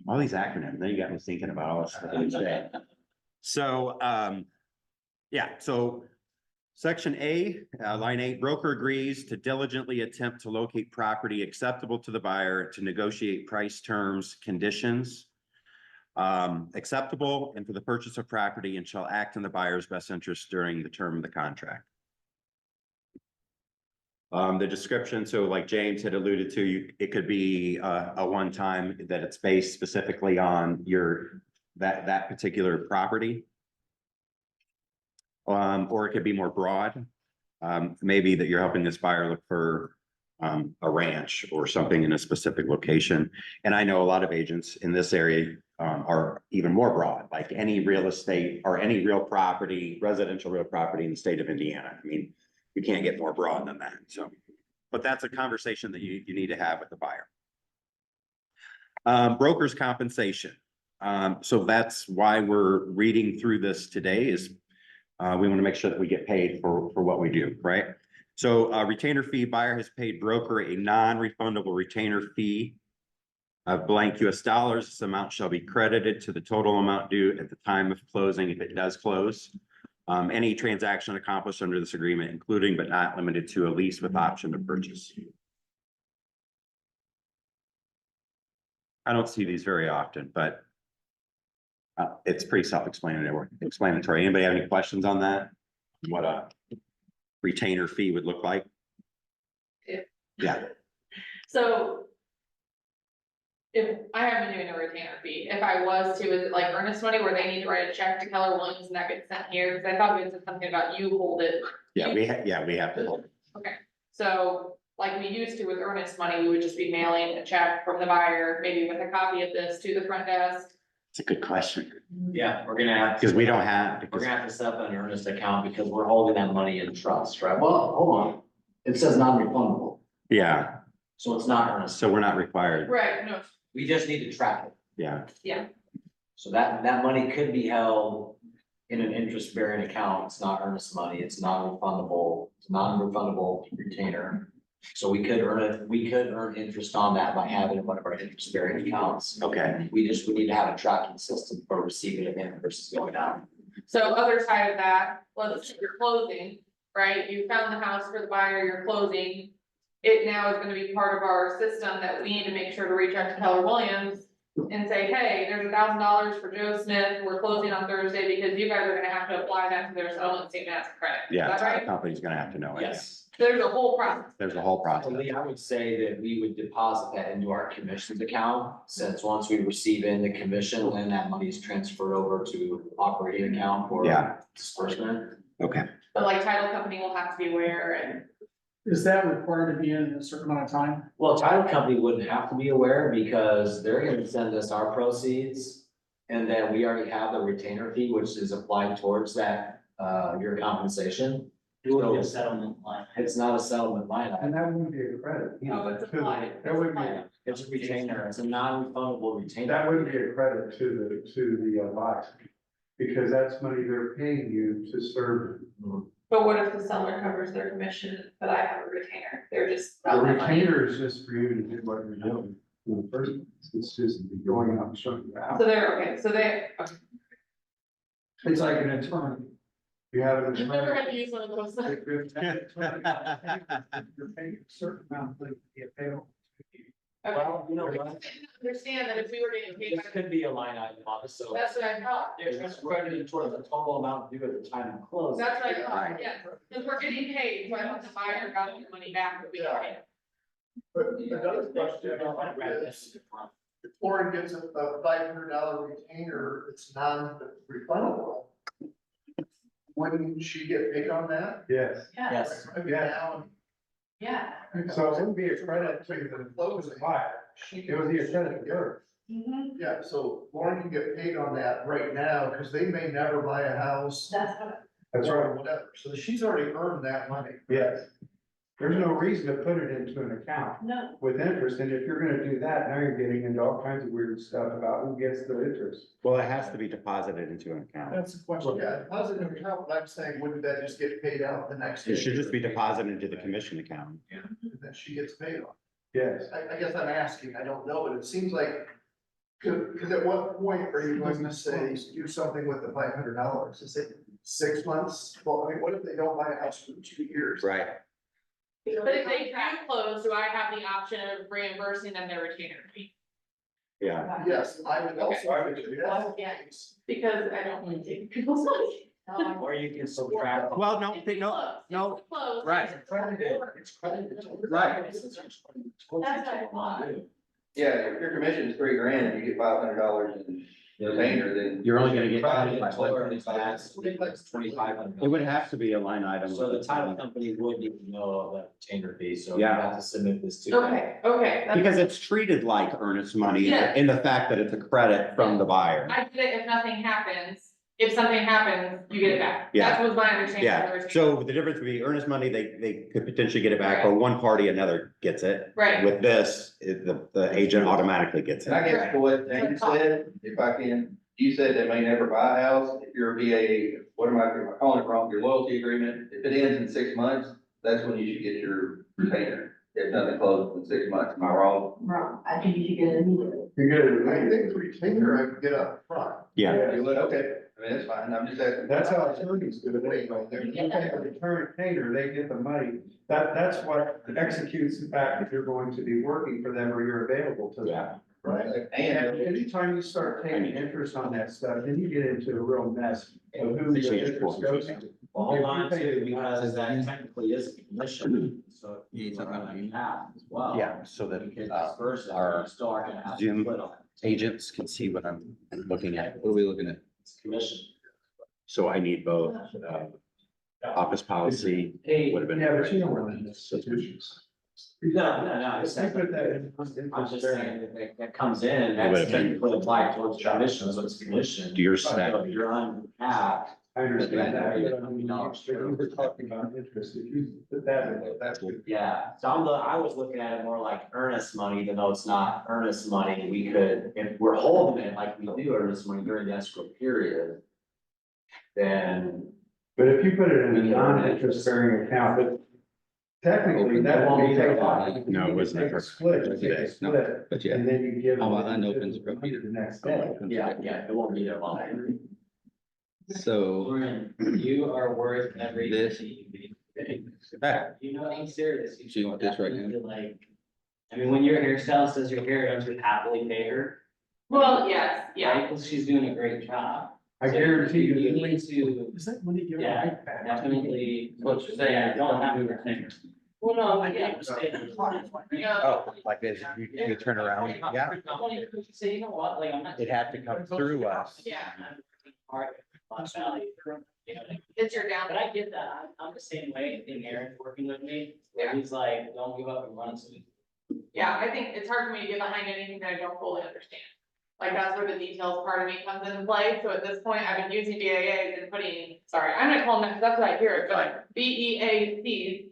All these acronyms, then you got me thinking about all this stuff. So, yeah, so section A, line 8, broker agrees to diligently attempt to locate property acceptable to the buyer to negotiate price terms, conditions, acceptable and for the purchase of property, and shall act in the buyer's best interest during the term of the contract. The description, so like James had alluded to, it could be a one-time that it's based specifically on that particular property. Or it could be more broad. Maybe that you're helping this buyer look for a ranch or something in a specific location. And I know a lot of agents in this area are even more broad, like any real estate or any real property, residential real property in the state of Indiana. I mean, you can't get more broad than that. So, but that's a conversation that you need to have with the buyer. Broker's compensation. So that's why we're reading through this today is we want to make sure that we get paid for what we do, right? So retainer fee, buyer has paid broker a non-refundable retainer fee of blank US dollars. This amount shall be credited to the total amount due at the time of closing if it does close. Any transaction accomplished under this agreement, including but not limited to a lease with option to purchase. I don't see these very often, but it's pretty self-explanatory. Anybody have any questions on that? What a retainer fee would look like? Yeah. So if I have been doing a retainer fee, if I was to, is it like earnest money where they need to write a check to Keller Williams and that gets sent here? Cause I thought we said something about you hold it. Yeah, we have to hold it. Okay, so like we used to with earnest money, we would just be mailing a check from the buyer, maybe with a copy of this to the front desk. It's a good question. Yeah, we're gonna have. Because we don't have. We're gonna have to set up an earnest account because we're holding that money in trust, right? Well, hold on. It says non-refundable, Yeah, so it's not earnest. so we're not required. Right, no, We just need to track it. Yeah, So that money could be held in an interest-bearing account. It's not earnest money. It's non-refundable, retainer. So we could earn interest on that by having one of our interest-bearing accounts. okay. We need to have a tracking system for receiving it in versus going out. so other side of that, let's say you're closing, right? You found the house for the buyer, you're closing. It now is gonna be part of our system that we need to make sure to reach out to Keller Williams. and say, hey, there's $1,000 for Joe Smith, we're closing on Thursday because you guys are gonna have to apply that to their settlement statement as a credit. Is Yeah, that the title right? company's gonna have to know it. Yes. There's a whole process. There's a whole So process. Lee, I would say that we would deposit that into our commissions account, since once we receive in the commission, then that money is transferred over to operating account for Yeah. disbursement. Okay. But like title company will have to be aware and. Is that required to be in a certain amount of time? Well, title company wouldn't have to be aware because they're gonna send us our proceeds. And then we already have the retainer fee, which is applied towards that, your compensation. It would be a settlement line. It's not a settlement line item. And that wouldn't be a credit. either. Oh, it's applied. That would be, It's a retainer, it's a non-refundable retainer. that wouldn't be a credit to the buyer. Because that's money they're paying you to serve. But what if the seller covers their commission, but I have a retainer? They're just. The retainer is just for you to do what you're doing. In the first place, it's just going out and showing you out. So they're, okay, so they, okay. It's like an attorney. You have an I've never attorney. had to use one of those. You're paying a certain amount to get paid. Okay. Well, you know I what? didn't understand that if we were getting paid, This could be a line item on it, so. that's what I thought. It's credited towards the total amount due at the time of close. That's what I thought, yeah, because we're getting paid, so I thought the buyer got their money back, but we got paid. But another question is, if Lauren gets a $500 retainer, it's non-refundable. Wouldn't she get paid on that? Yes. Yes. I mean, Yeah. now, Yeah. So it wouldn't be a credit to the buyer. It would be a credit to her. Mhm. Yeah, so Lauren can get paid on that right now, because they may never buy a house. That's what, That's Or right. whatever, so she's already earned that money. Yes. There's no reason to put it into an account no, with interest, and if you're gonna do that, now you're getting into all kinds of weird stuff about who gets the interest. Well, it has to be deposited into an account. That's the question. Yeah, positive account, but I'm saying, wouldn't that just get paid out the next day? It should just be deposited into the commission account. And then she gets paid on. Yes. I guess I'm asking, I don't know, but it seems like, cause at what point are you going to say, do something with the $500? Is it 6 months? Well, I mean, what if they don't buy a house for 2 years? Right. But if they do close, do I have the option of reimbursing them their retainer fee? Yeah. Yes, I would also, I would do that. Yeah. Because I don't want to take people's money. Or you can subtract. Well, no, If we no, close, no, if we close, right. It's credited, it's credited. towards- Right. That's what I thought. Yeah, if your commission is $3,000 and you get $500 in retainer, then. You're only gonna get. Credited towards that, it's 2,500. It would have to be a line item. So the title company would need to know of that retainer fee, so you Yeah. have to submit this to them. Okay, okay. that's- Because it's treated like earnest money Yeah. in the fact that it's a credit from the buyer. I get it if nothing happens. If something happens, you get it back. Yeah. That was my understanding. of the Yeah, retainer. so the difference would be earnest money, they could potentially get it back, or one party, another gets it. Right. With this, the agent automatically gets And I it. guess to what James said, if I can, you said they may never buy a house, if you're a VA, what am I calling it wrong, your loyalty agreement, if it ends in 6 months, that's when you should get your retainer. If nothing closes in 6 months, am I wrong? wrong, I think you should get it immediately. You get it. I think the retainer I could get up front. Yeah, You would, okay, I mean, that's fine, I'm just asking. That's how attorneys do it anyway. They're, you pay a retainer, they get the money. That's what executes the fact that you're going to be working for them or you're available to them. yeah. Right. And And anytime you start taking interest on that stuff, then you get into a real mess of who your interest goes to. Well, hold on to, because that technically is a commission, so Yeah, you are gonna have as well. Yeah, so that, You can disperse it, our you still are gonna have to Zoom split on it. agents can see what I'm looking at. What are we looking at? It's commission. So I need both, office policy would have been. Yeah, but you don't want to institutions. No, it's You put that in. I'm just saying that comes in, It that's would've been- technically applied towards commission, so it's commission. Do your So stack. if you're uncapped, I understand that, but I mean, you were talking about interest, if you put that in, that's good. yeah, so I was looking at it more like earnest money, even though it's not earnest money, we could, if we're holding it like we do earnest money during the escrow period. Then, But if you put it in a non-interest bearing account, but technically that won't be taken out. No, it wasn't. Take a split, you take a No, split, But yeah. and then you give. How about them unopens the next day. yeah, it won't be there long. So. Lauren, you are worth every. This- penny you Back. You know, I'm serious. So you want this right now? definitely feel like, I mean, when your hairstylist does your hair, don't you happily pay her? Well, yes, yeah. Right, because she's doing a great job. I guarantee you You that need to, Is that when you give it yeah, right back? definitely, what you're saying, don't have to retain. Well, no, I get what you're saying. Oh, like this, you turn around, yeah, Say, you know what, like, I'm not. it had to come through us. Yeah. Hard, value. It's your down. But I get that, I'm the same way, I think Aaron's working with me, where he's like, don't give up and run, so. Yeah, I think it's hard for me to get behind anything that I don't fully understand. Like, that's where the details part of me comes into play, so at this point, I've been using BAAs and putting, sorry, I'm gonna call them, that, 'cause that's what I hear it, but BEACs.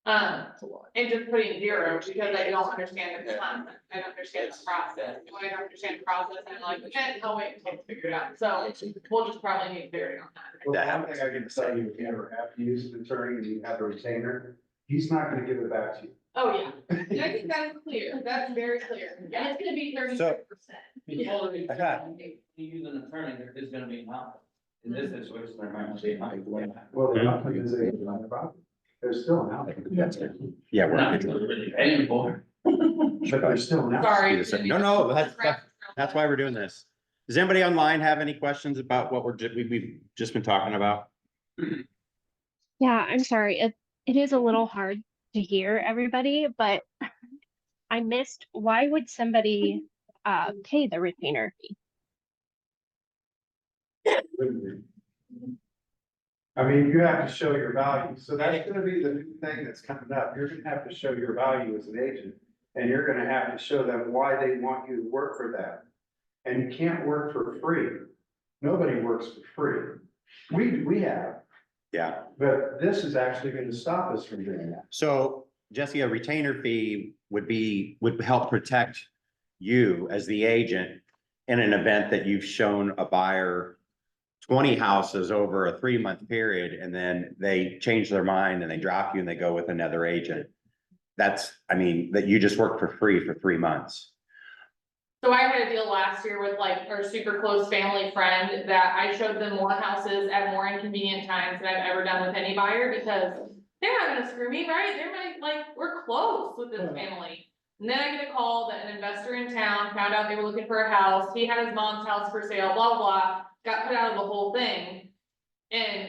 And just putting zero, because I don't understand the concept, I don't understand the process, when I don't understand the process, I'm like, okay, I'll wait until it's figured out, so we'll just probably need clarity on that. Well, one thing I can tell you, if you ever have to use an attorney and you have a retainer, he's not gonna give it back to you. Oh, yeah, and I think that's clear, that's very clear, And yeah. it's gonna be 35%. Before we Okay. use an attorney, there is gonna be a conflict. In this situation, there might be a conflict. Well, the company is a problem. There's still an outcome. Yeah, Not we're, really paying for. But there's still an outcome. Sorry. no, that's why we're doing this. Does anybody online have any questions about what we've just been talking about? Yeah, I'm sorry. It is a little hard to hear everybody, but I missed, why would somebody pay the retainer fee? I mean, you have to show your value. So that's gonna be the new thing that's coming up. You're gonna have to show your value as an agent. And you're gonna have to show them why they want you to work for them. And you can't work for free. Nobody works for free. We have, Yeah. but this is actually gonna stop us from doing that. So Jesse, a retainer fee would help protect you as the agent in an event that you've shown a buyer 20 houses over a 3-month period, and then they change their mind and they drop you and they go with another agent. That's, I mean, that you just work for free for 3 months. So I had a deal last year with like our super close family friend that I showed them more houses at more inconvenient times than I've ever done with any buyer, because they're not gonna screw me, right? They're like, we're close with this family. And then I get a call that an investor in town found out they were looking for a house, he had his mom's house for sale, blah, blah, blah, got put out of the whole thing. And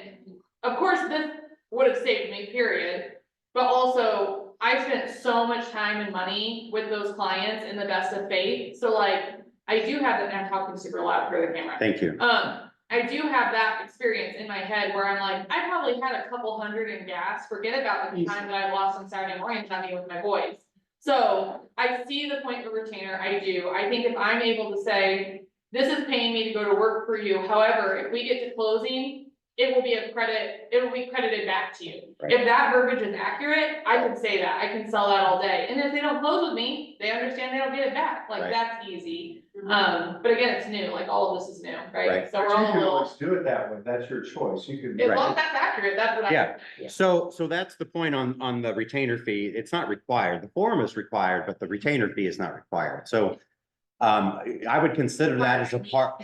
of course, this would have saved me, period, but also I spent so much time and money with those clients in the best of faith, so like, I do have that, and I'm talking super loud for the camera. Thank you. I do have that experience in my head where I'm like, I probably had a couple hundred in gas, forget about the time that I lost on Saturday morning time with my boys. So I see the point of retainer, I do, I think if I'm able to say, this is paying me to go to work for you, however, if we get to closing, it will be credited back to you. Right. If that verbiage is accurate, I can say that, I can sell that all day, and if they don't close with me, they understand they don't get it back, like, Right. that's easy. But again, it's new, like, all of this is new, right? Right. So But we're all you a can little, always do it that way. That's your choice. You can. as long as that's accurate, that's what I. Yeah. So that's the point on the retainer fee. It's not required. The form is required, but the retainer fee is not required. So I would consider that as a part,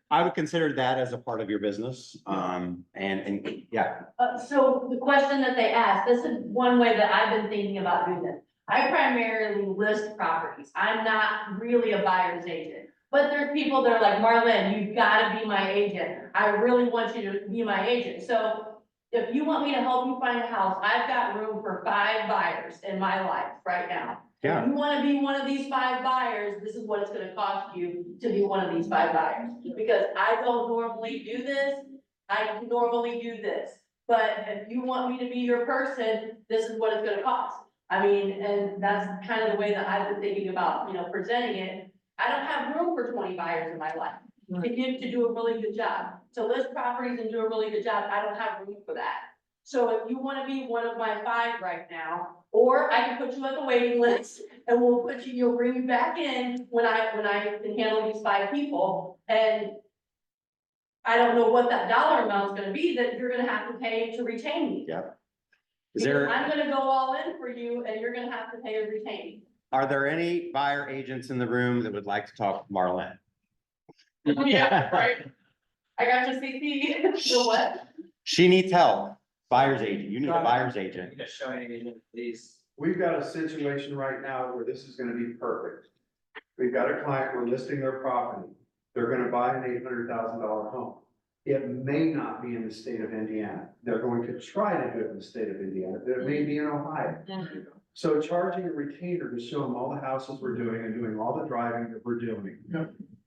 I would consider that as a part of your business. And yeah, So the question that they asked, this is one way that I've been thinking about doing this. I primarily list properties. I'm not really a buyer's agent. But there's people that are like, Marlene, you've gotta be my agent. I really want you to be my agent. So if you want me to help you find a house, I've got room for 5 buyers in my life right now. Yeah. If you wanna be one of these 5 buyers, this is what it's gonna cost you to be one of these 5 buyers. Because I don't normally do this, I normally do this. But if you want me to be your person, this is what it's gonna cost. I mean, and that's kind of the way that I've been thinking about, presenting it. I don't have room for 20 buyers in my life to do a really good job. To list properties and do a really good job, I don't have room for that. So if you wanna be one of my 5 right now, or I can put you on the waiting list and you'll bring you back in when I can handle these 5 people. And I don't know what that dollar amount is gonna be that you're gonna have to pay to retain me. yeah. Is Because there, I'm gonna go all in for you and you're gonna have to pay a retain. are there any buyer agents in the room that would like to talk to Marlene? Yeah, right. I got your CC, so what? She needs help. Buyer's agent. You need a buyer's agent. Just showing agent, please. We've got a situation right now where this is gonna be perfect. we've got a client, we're listing their property. They're gonna buy an $800,000 home. It may not be in the state of Indiana. They're going to try to do it in the state of Indiana, but it may be in Ohio. So charging a retainer to show them all the houses we're doing and doing all the driving that we're doing,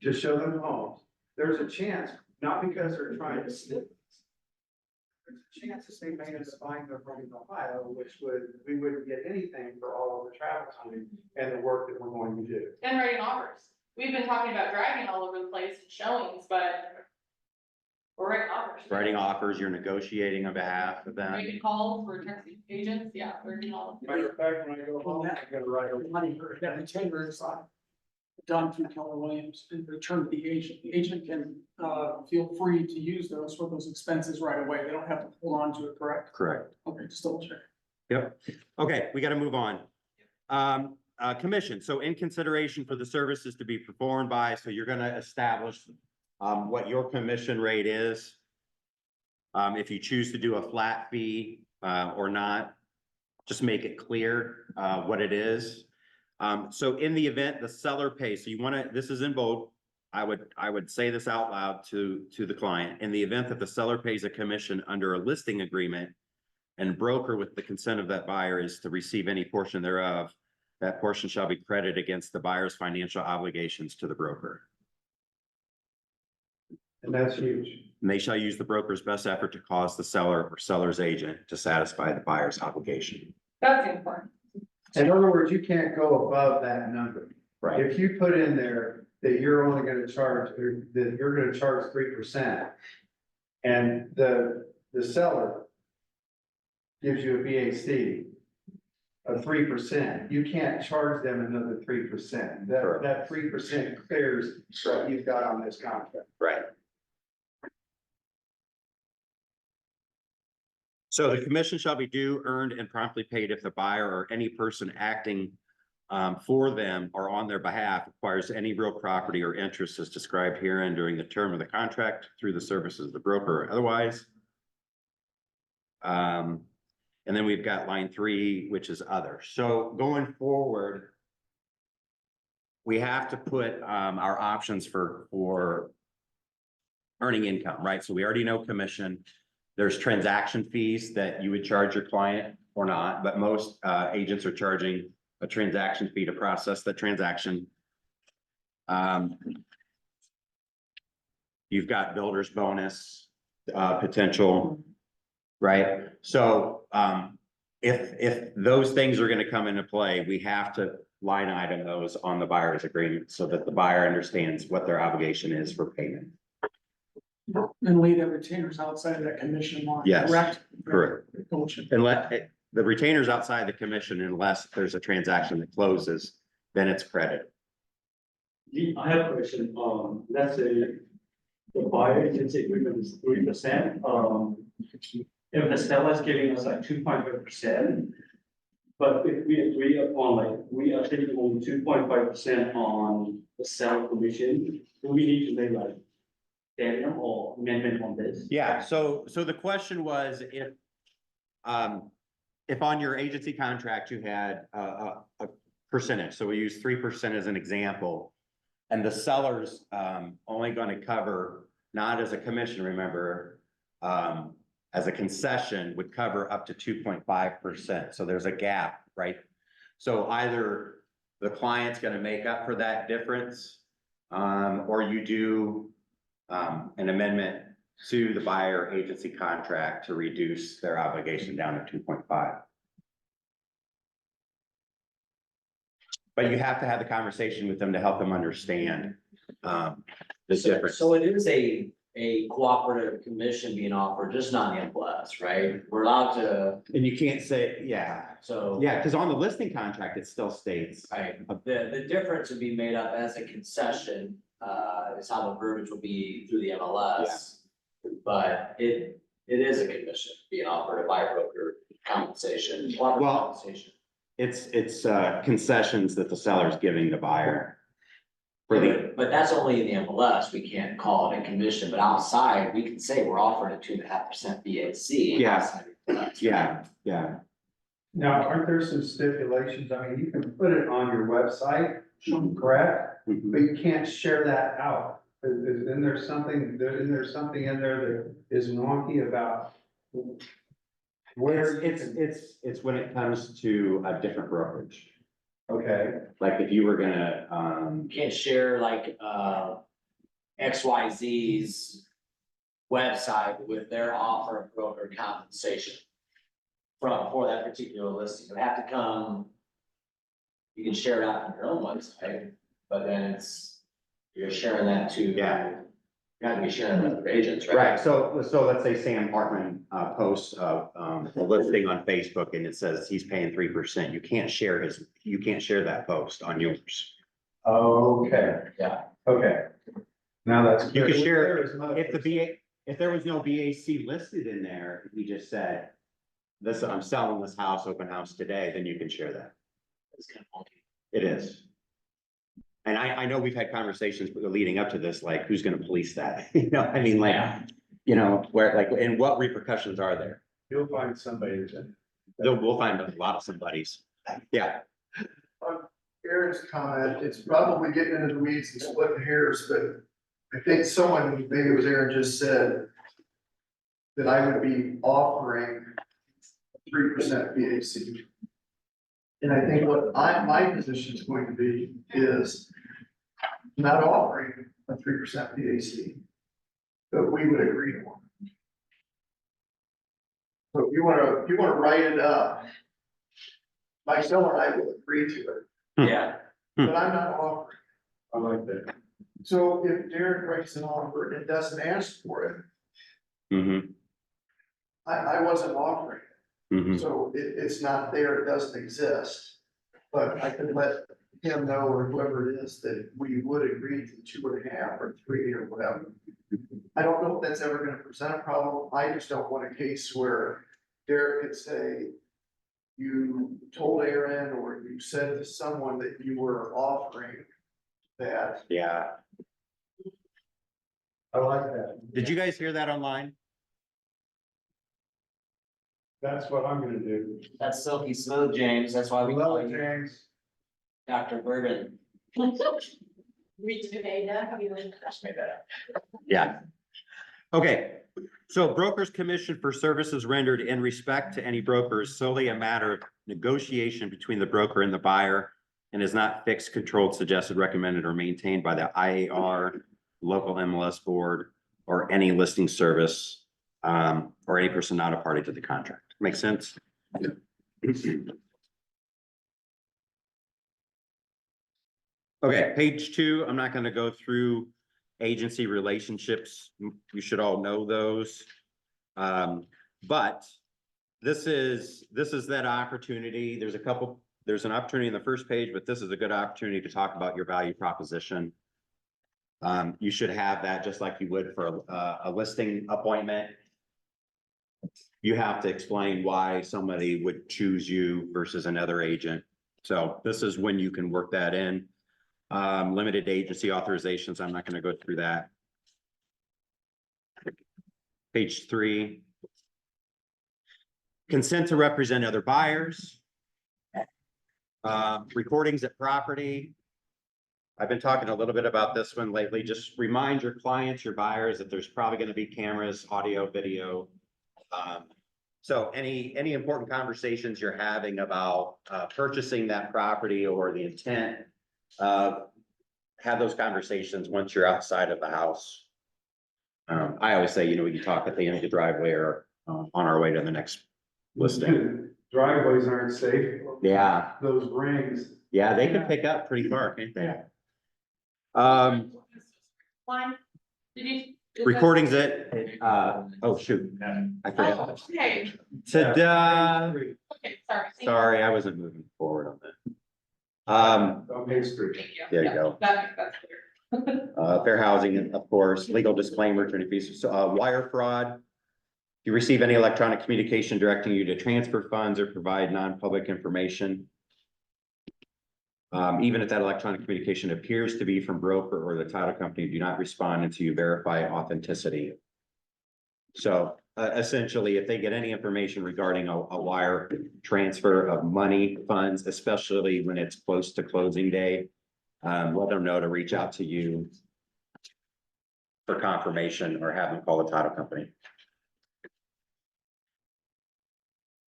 to show them homes, there's a chance, not because they're trying to steal. There's a chance that they may end up buying their home in Ohio, we wouldn't get anything for all of the travel time and the work that we're going to do. And writing offers. We've been talking about driving all over the place and showings, but we're writing offers. Writing offers, you're negotiating on behalf of them. Making calls for taxi agents, yeah, we're doing all of it. Matter of fact, when I go home, I'm gonna write a Money for that retainer is done through Keller Williams and returned to the agent. The agent can, feel free to use those for those expenses right away. They don't have to hold on to it, correct? Correct. Okay, just double check. Yep. Okay, we gotta move on. Commission, so in consideration for the services to be performed by, so you're gonna establish what your commission rate is. If you choose to do a flat fee, or not, just make it clear, what it is. So in the event the seller pays, so you wanna, this is in bold, I would say this out loud to the client. In the event that the seller pays a commission under a listing agreement and broker with the consent of that buyer is to receive any portion thereof, that portion shall be credited against the buyer's financial obligations to the broker. And that's huge. And they shall use the broker's best effort to cause the seller or seller's agent to satisfy the buyer's obligation. That's important. In other words, you can't go above that number. Right. If you put in there that you're only gonna charge, or that you're gonna charge 3%, and the seller gives you a BAC of 3%, you can't charge them another 3%. Correct. That 3% clears what you've got on this contract. Right. So the commission shall be due, earned, and promptly paid if the buyer or any person acting for them or on their behalf acquires any real property or interest as described herein during the term of the contract through the services of the broker or otherwise. And then we've got line 3, which is other. So going forward, we have to put our options for earning income, right? So we already know commission. There's transaction fees that you would charge your client or not, but most agents are charging a transaction fee to process the transaction. You've got builder's bonus potential, right? So if those things are gonna come into play, we have to line item those on the buyer's agreement so that the buyer understands what their obligation is for payment. And leave the retainers outside of that commission line. Yes, Correct? correct. Gotcha. And the retainers outside the commission, unless there's a transaction that closes, then it's credit. I have a question, let's say the buyer agency agreement is 3%, if the seller is giving us like 2.5%, but if we agree upon like, we are taking only 2.5% on the seller commission, do we need to make like addendum or amendment on this? Yeah, so the question was if on your agency contract you had a percentage, so we use 3% as an example, and the seller's only gonna cover, not as a commission, remember, as a concession would cover up to 2.5%. So there's a gap, right? So either the client's gonna make up for that difference, or you do an amendment to the buyer agency contract to reduce their obligation down to 2.5. But you have to have the conversation with them to help them understand the difference. So it is a cooperative commission being offered, just not the MLS, right? We're allowed to, And you can't say, yeah, so. yeah, because on the listing contract, it still states. Right, the difference would be made up as a concession, is how the verbiage will be through the MLS. But it is a commission being offered, a buyer broker compensation, cooperative Well, compensation. It's concessions that the seller's giving the buyer. For the, But that's only in the MLS, we can't call it a commission, but outside, we can say we're offering a 2.5% BAC. Yeah. outside of MLS, yeah, yeah. Now, aren't there some stipulations? I mean, you can put it on your website, correct? but you can't share that out. Isn't there something in there that is wonky about where you can, It's when it comes to a different brokerage. okay, Like if you were gonna, You can't share like, XYZ's website with their offer of broker compensation for that particular listing. It would have to come, you can share it out on your own website, but then you're sharing that to. Yeah. You have to be sharing with other agents, right? right, so let's say Sam Hartman, posts, a listing on Facebook and it says he's paying 3%. You can't share that post on yours. okay, Yeah. okay. Now that's. You could share, There is much- if there was no BAC listed in there, if you just said, this, I'm selling this house, open house today, then you can share that. It's kind of funky. It is. And I know we've had conversations leading up to this, like, who's gonna police that? You know, I mean, like, you know, where, like, and what repercussions are there? You'll find somebody that's. We'll find a lot of somebody's. Yeah, Aaron's comment, it's probably getting into the weeds and splitting hairs, but I think someone, maybe it was Aaron, just said that I would be offering 3% BAC. And I think what my position is going to be is not offering a 3% BAC, but we would agree to one. So if you wanna write it up, my seller and I will agree to it, Yeah. but I'm not offering. I like that. So if Derek writes an offer and doesn't ask for it, mm-hmm, I wasn't offering it. mm-hmm, So it's not there, it doesn't exist. But I can let him know, or whoever it is, that we would agree to 2.5 or 3 or whatever. I don't know if that's ever gonna present a problem. I just don't want a case where Derek could say, you told Aaron or you said to someone that you were offering that. yeah. I like that. Did you guys hear that online? That's what I'm gonna do. That's silky smooth, James. That's why we call Well, you James, Dr. Bourbon. Read today, that, you know. Just made that up. Yeah. Okay, so broker's commission for services rendered in respect to any broker is solely a matter of negotiation between the broker and the buyer and is not fixed, controlled, suggested, recommended, or maintained by the IAR, local MLS board, or any listing service, or any person not a party to the contract. Make sense? Okay, page 2, I'm not gonna go through agency relationships. You should all know those. But this is that opportunity. There's an opportunity in the first page, but this is a good opportunity to talk about your value proposition. You should have that just like you would for a listing appointment. You have to explain why somebody would choose you versus another agent. So this is when you can work that in. Limited agency authorizations, I'm not gonna go through that. Page 3. Consent to represent other buyers. Recordings at property. I've been talking a little bit about this one lately. Just remind your clients, your buyers, that there's probably gonna be cameras, audio, video. So any important conversations you're having about purchasing that property or the intent, have those conversations once you're outside of the house. I always say, we can talk at the end of the driveway or on our way to the next listing. driveways aren't safe. Yeah, Those rings. yeah, they could pick up pretty far, can't they? Line, did you? is that- Recordings at, oh shoot, I forgot. Oh, okay, Ta-da! okay, sorry. Sorry, I wasn't moving forward on that. On Main Street. Thank you. There you Yeah, go. that's clear. Fair housing, of course, legal disclaimer, attorney fees, so, wire fraud. If you receive any electronic communication directing you to transfer funds or provide non-public information. Even if that electronic communication appears to be from broker or the title company, do not respond until you verify authenticity. So, essentially, if they get any information regarding a wire transfer of money, funds, especially when it's close to closing day, let them know to reach out to you for confirmation or have them call the title company.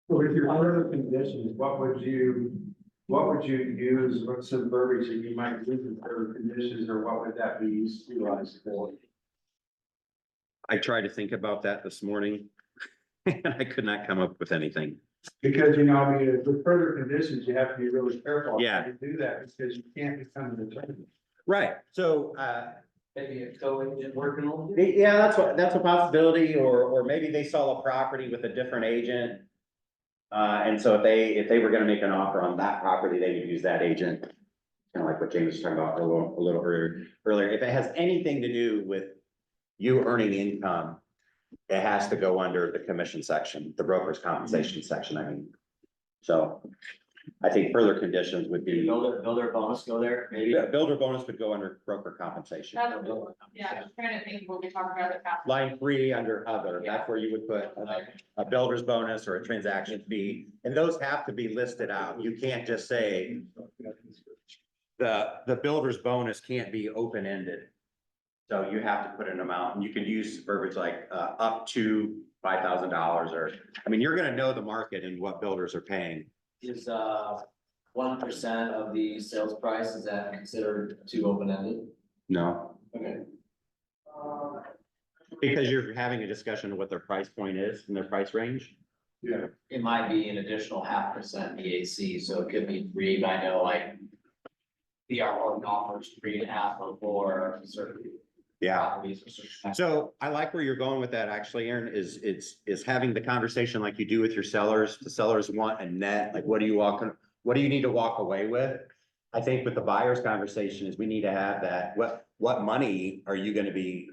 So with your further conditions, what would you use, what some verbiage that you might use in further conditions, or what would that be utilized for? I tried to think about that this morning and I could not come up with anything. Because, you know, I mean, with further conditions, you have to be really careful. Yeah. To do that, because you can't become an attorney. Right, so, Maybe a co-agent working on. yeah, that's a possibility, or maybe they sell a property with a different agent. And so if they were gonna make an offer on that property, they would use that agent. Kind of like what James was talking about a little earlier. If it has anything to do with you earning income, it has to go under the commission section, the broker's compensation section, I mean. So I think further conditions would be, Builder bonus go there, maybe? builder bonus would go under broker compensation. That's, yeah, I'm trying to think what we talked about at the. Line 3 under other, that's where you would put a builder's bonus or a transaction fee, and those have to be listed out. You can't just say the builder's bonus can't be open-ended. So you have to put an amount, and you can use verbiage like up to $5,000, or, I mean, you're gonna know the market and what builders are paying. Is 1% of the sales price, is that considered too open-ended? No, Okay. because you're having a discussion of what their price point is and their price range. Yeah. It might be an additional 0.5% BAC, so it could be 3, but I know like the R1 offers 3.5 or 4 certain Yeah. properties or certain. So I like where you're going with that, actually, Aaron, is having the conversation like you do with your sellers. The sellers want a net, like, what do you need to walk away with? I think with the buyer's conversation is we need to have that, what money are you gonna be,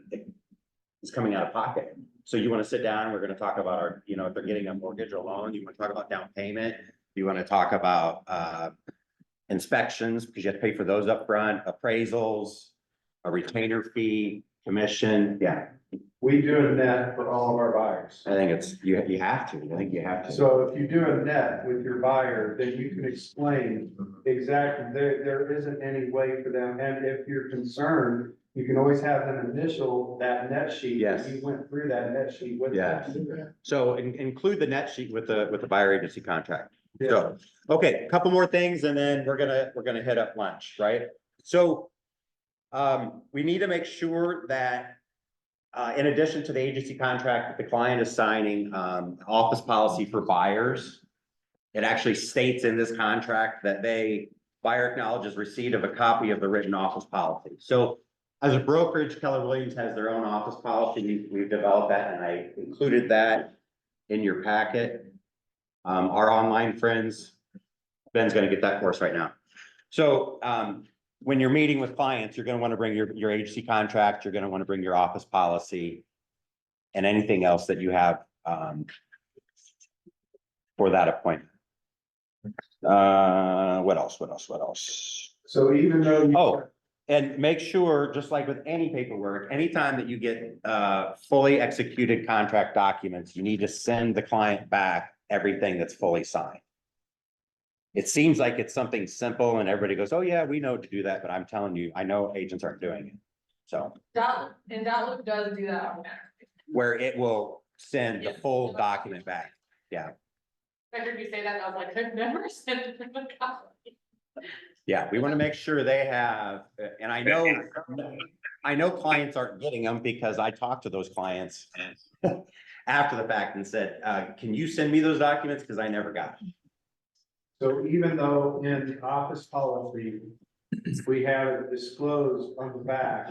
is coming out of pocket? So you wanna sit down, we're gonna talk about our, you know, if they're getting a mortgage or loan, you wanna talk about down payment, you wanna talk about inspections, because you have to pay for those upfront, appraisals, a retainer fee, commission, yeah. We do a net for all of our buyers. I think it's, you have to, I think you have to. So if you do a net with your buyer, then you can explain exactly, there isn't any way for them, and if you're concerned, you can always have them initial that net sheet. Yes. You went through that net sheet with Yes. them. So include the net sheet with the buyer agency contract. Yeah. So, okay, a couple more things and then we're gonna hit up lunch, right? So we need to make sure that in addition to the agency contract that the client is signing, office policy for buyers. It actually states in this contract that buyer acknowledges receipt of a copy of the written office policy. So as a brokerage, Keller Williams has their own office policy. We've developed that and I included that in your packet. Our online friends, Ben's gonna get that for us right now. So when you're meeting with clients, you're gonna wanna bring your agency contract, you're gonna wanna bring your office policy and anything else that you have for that appointment. What else? So even though. Oh, and make sure, just like with any paperwork, anytime that you get fully executed contract documents, you need to send the client back everything that's fully signed. It seems like it's something simple and everybody goes, oh yeah, we know to do that, but I'm telling you, I know agents aren't doing it. So Dotloop does do that on there. where it will send the full document back. Yeah, I heard you say that, and I was like, I've never sent them a copy. yeah, we want to make sure they have, and I know clients aren't getting them because I talked to those clients after the fact and said, can you send me those documents? Because I never got them. So even though in the office policy, we have it disclosed on the back,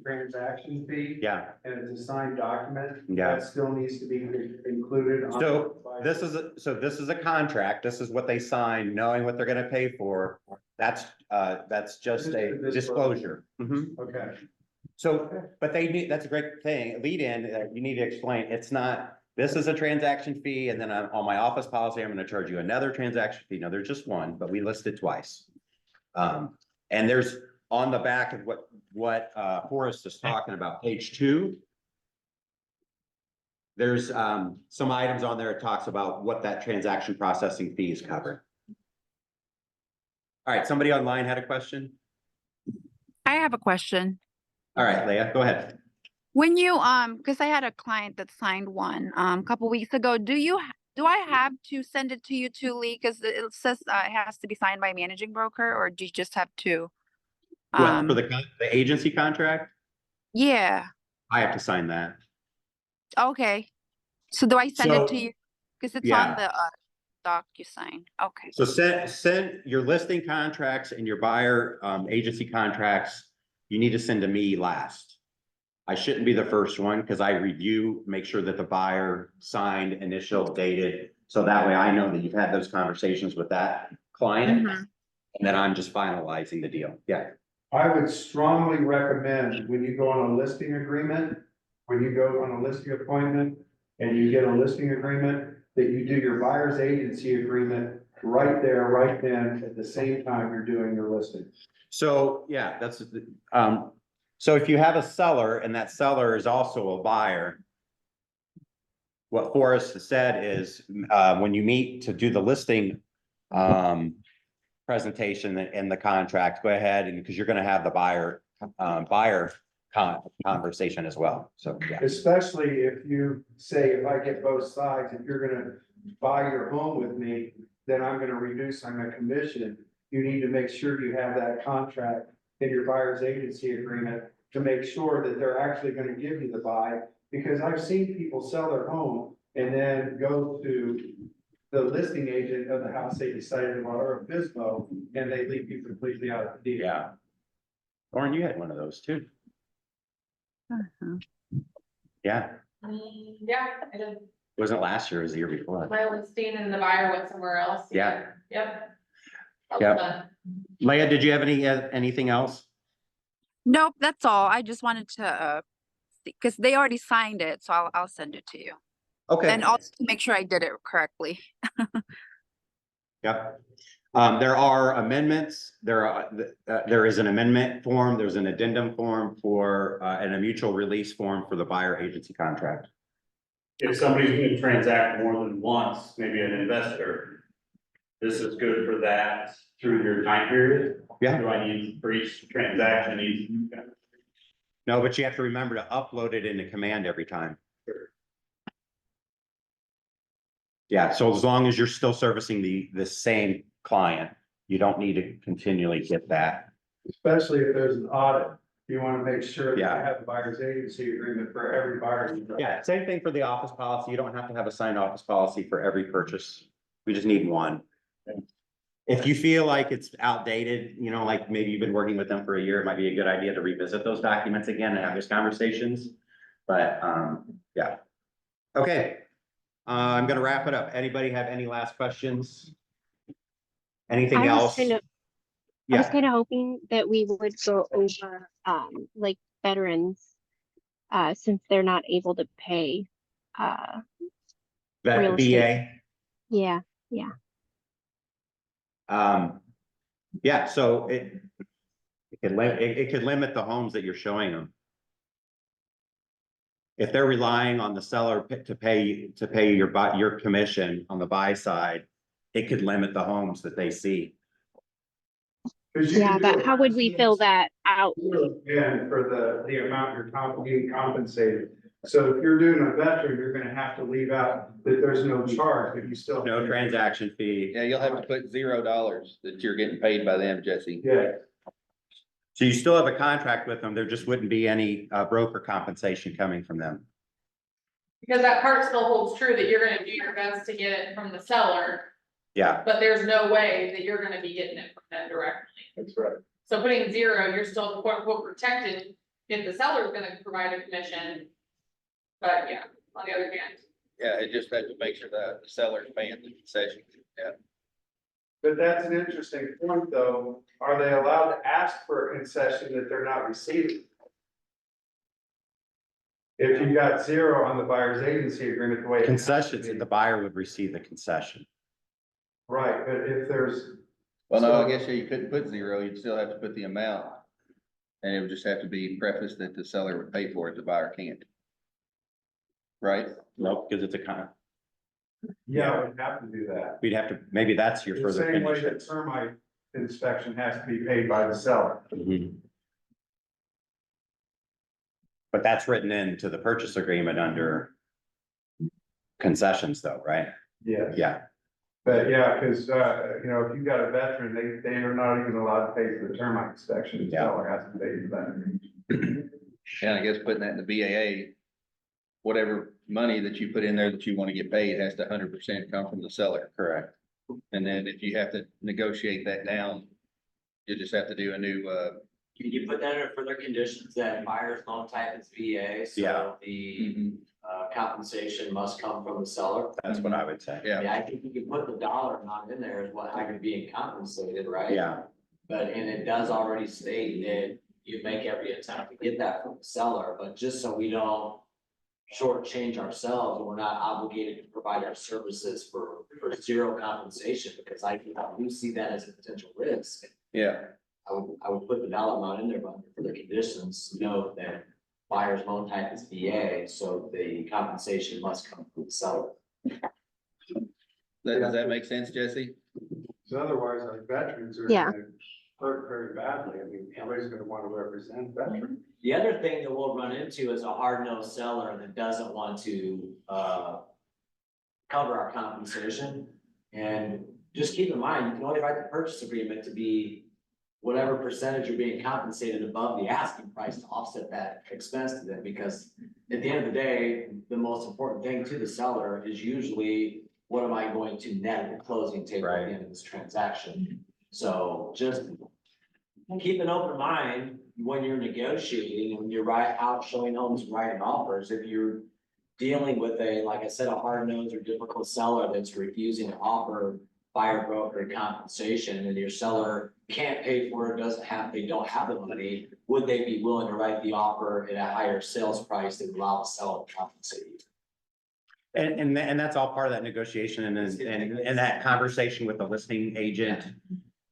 transaction fee. Yeah. And it's a signed document. Yeah. That still needs to be included. on So the- this is a contract. This is what they sign, knowing what they're gonna pay for. That's just a disclosure. Mhm. Okay. So, but that's a great thing, lead in, you need to explain, it's not, this is a transaction fee, and then on my office policy, I'm gonna charge you another transaction fee. No, there's just one, but we list it twice. And there's on the back of what Horace is talking about, page 2. There's some items on there, it talks about what that transaction processing fee is covered. All right, somebody online had a question? I have a question. All right, Leah, go ahead. When you, because I had a client that signed one, a couple weeks ago, do I have to send it to you too, Lee? Because it says, it has to be signed by a managing broker, or do you just have to? What, for the agency contract? Yeah, I have to sign that. okay. So do I send it to you? Because it's on yeah. the, DocuSign. Okay. So send your listing contracts and your buyer, agency contracts, you need to send to me last. I shouldn't be the first one because I review, make sure that the buyer signed, initial, dated. So that way I know that you've had those conversations with that client Mhm. and that I'm just finalizing the deal. Yeah. I would strongly recommend when you go on a listing agreement, when you go on a listing appointment and you get a listing agreement, that you do your buyer's agency agreement right there, right then, at the same time you're doing your listing. So, yeah, that's, so if you have a seller and that seller is also a buyer, what Forrest has said is, when you meet to do the listing, presentation and the contract, go ahead and, because you're gonna have the buyer conversation as well, so, yeah. Especially if you say, if I get both sides, if you're gonna buy your home with me, then I'm gonna reduce on my commission. You need to make sure you have that contract in your buyer's agency agreement to make sure that they're actually gonna give you the buy. Because I've seen people sell their home and then go to the listing agent of the house they decided to buy, or a FSBO, and they leave you completely out of the deal. Yeah. Lauren, you had one of those too. Yeah, Yeah, I did. wasn't last year, it was the year before. My listing and the buyer went somewhere else. Yeah. Yep. That was Yep. fun. Leah, did you have anything else? Nope, that's all. I just wanted to, because they already signed it, so I'll send it to you. Okay. And also to make sure I did it correctly. Yep. There are amendments. There is an amendment form. There's an addendum form for, and a mutual release form for the buyer agency contract. If somebody's gonna transact more than once, maybe an investor, this is good for that through your time period? Yeah. Do I need for each transaction, No, but you have to remember to upload it into command every time. Yeah, so as long as you're still servicing the same client, you don't need to continually get that. Especially if there's an audit, you wanna make sure that you Yeah. have the buyer's agency agreement for every buyer. Yeah, same thing for the office policy. You don't have to have a signed office policy for every purchase. We just need one. If you feel like it's outdated, you know, like maybe you've been working with them for a year, it might be a good idea to revisit those documents again and have those conversations. But, yeah. Okay. I'm gonna wrap it up. Anybody have any last questions? Anything else? I was Yeah, kind of hoping that we would go over, like veterans, since they're not able to pay, that real estate. VA. Yeah. Yeah, so it could limit the homes that you're showing them. If they're relying on the seller to pay your commission on the buy side, it could limit the homes that they see. Yeah, but how would we fill that out? Again, for the amount you're being compensated. So if you're doing a veteran, you're gonna have to leave out that there's no charge, but you still. No transaction fee. Yeah, you'll have to put $0 that you're getting paid by them, Jesse. Yeah. So you still have a contract with them, there just wouldn't be any broker compensation coming from them. Because that part still holds true that you're gonna do your best to get it from the seller, Yeah, but there's no way that you're gonna be getting it from them directly. That's right. So putting 0, you're still quote unquote protected if the seller's gonna provide a commission. But yeah, on the other hand. Yeah, it just had to make sure that the seller's paying the concession. Yeah. But that's an interesting point, though. Are they allowed to ask for a concession that they're not receiving? If you got 0 on the buyer's agency agreement, the way. concessions, the buyer would receive the concession. Right, but if there's. Well, no, I guess you couldn't put 0, you'd still have to put the amount. And it would just have to be prefaced that the seller would pay for it, the buyer can't. Right? Nope, because it's a Yeah, we'd have to do that. we'd have to, maybe that's your The further same way condition. that termite inspection has to be paid by the seller. Mhm. But that's written into the purchase agreement under concessions though, right? Yeah, Yeah, but yeah, because, you know, if you've got a veteran, they are not even allowed to pay for the termite inspection, the Yeah. seller has to pay for that. And I guess putting that in the BAA, whatever money that you put in there that you want to get paid has to 100% come from the seller. correct. And then if you have to negotiate that down, you just have to do a new, Can you put that in further conditions that buyer's loan type is VA, Yeah. so the compensation must come from the seller? That's what I would say. I yeah, mean, I think you can put the dollar amount in there is what, how you're being compensated, right? Yeah, But, and it does already state that you make every attempt to get that from the seller, but just so we don't shortchange ourselves, and we're not obligated to provide our services for zero compensation, because I do see that as a potential risk. yeah. I would put the dollar amount in there, but for the conditions, note that buyer's loan type is VA, so the compensation must come from the seller. Does that make sense, Jesse? So otherwise, our veterans are Yeah. gonna hurt very badly. I mean, everybody's gonna want to represent veterans. The other thing that we'll run into is a hard-nosed seller that doesn't want to, cover our compensation. And just keep in mind, you can only write the purchase agreement to be whatever percentage you're being compensated above the asking price to offset that expense to them, because at the end of the day, the most important thing to the seller is usually, what am I going to net at the closing table at the end of this transaction? So just keep an open mind when you're negotiating, and when you're out showing homes, writing offers. If you're dealing with a, like I said, a hard-nosed or difficult seller that's refusing to offer buyer broker compensation, and your seller can't pay for it, they don't have the money, would they be willing to write the offer at a higher sales price that would allow the seller to compensate you? and that's all part of that negotiation and that conversation with the listing agent.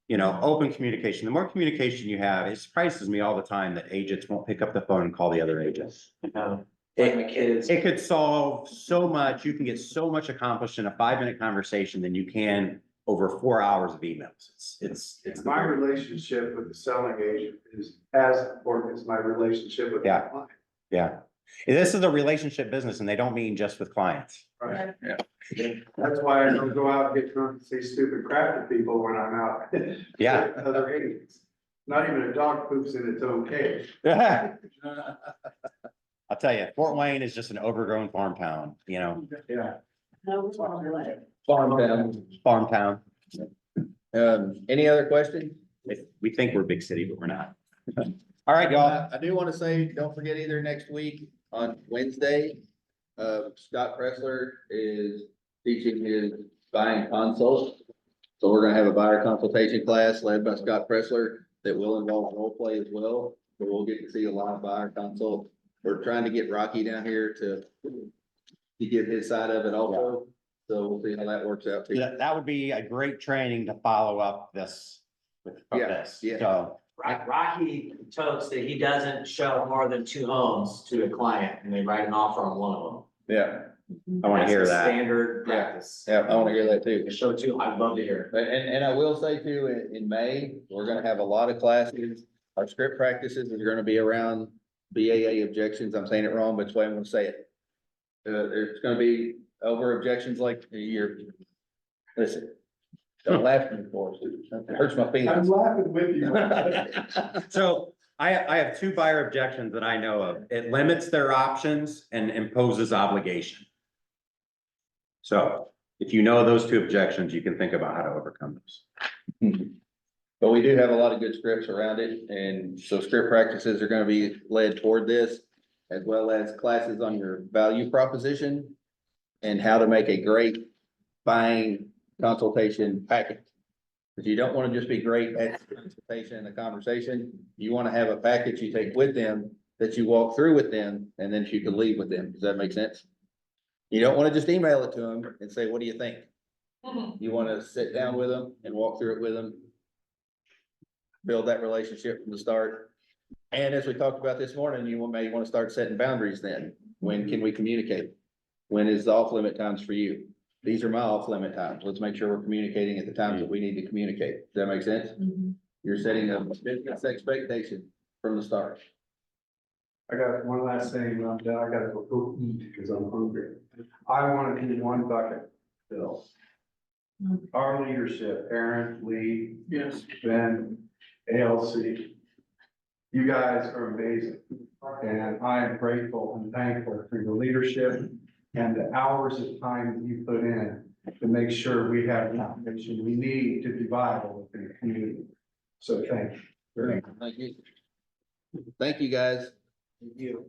You know, open communication. The more communication you have, it surprises me all the time that agents won't pick up the phone and call the other agents. Like my kids. It could solve so much. You can get so much accomplished in a 5-minute conversation than you can over 4 hours of emails. It's My relationship with the selling agent is as important as my relationship with the Yeah. client. Yeah. This is a relationship business and they don't mean just with clients. Right. Yeah. That's why I don't go out and get drunk and say stupid crap to people when I'm out. Yeah. with Other agents. Not even a dog poops in its own cage. I'll tell you, Fort Wayne is just an overgrown farm town, you know, Yeah. Farm town. farm town. Any other questions? We think we're a big city, but we're not. All right, y'all. I do want to say, don't forget either next week on Wednesday, Scott Pressler is teaching his buying consult. So we're gonna have a buyer consultation class led by Scott Pressler that will involve role play as well. So we'll get to see a live buyer consult. We're trying to get Rocky down here to get his side of it also. So we'll see how that works out too. Yeah, that would be a great training to follow up this with Yeah, this. yeah. So, Rocky totes that he doesn't show more than 2 homes to a client, and they write an offer on one of them. Yeah, I want to That's hear the that. Standard practice. yeah, I want to hear that too. Show 2, I'd love to hear. And I will say too, in May, we're gonna have a lot of classes. Our script practices are gonna be around BAA objections. I'm saying it wrong, but it's the way I'm gonna say it. There's gonna be over objections like listen. Don't laugh at me for it. It hurts my I'm feelings. laughing with you. So I have 2 buyer objections that I know of. It limits their options and imposes obligation. So if you know those 2 objections, you can think about how to overcome those. But we do have a lot of good scripts around it, and so script practices are gonna be led toward this, as well as classes on your value proposition and how to make a great buying consultation package. Because you don't wanna just be great at the consultation and the conversation, you wanna have a package you take with them that you walk through with them, and then you can leave with them. Does that make sense? You don't wanna just email it to them and say, what do you think? You wanna sit down with them and walk through it with them. Build that relationship from the start. And as we talked about this morning, you may want to start setting boundaries then. When can we communicate? When is the off limit times for you? These are my off limit times. Let's make sure we're communicating at the times that we need to communicate. Does that make sense? You're setting a business expectation from the start. I got one last thing, and I'm done. I gotta go eat because I'm hungry. I want to do one bucket, Bill. Our leadership, Aaron, Lee, Yes. Ben, ALC. You guys are amazing. And I am grateful and thankful for your leadership and the hours of time that you put in to make sure we have the information we need to be viable within the community. So thank you. Thank you. Thank you, guys. Thank you.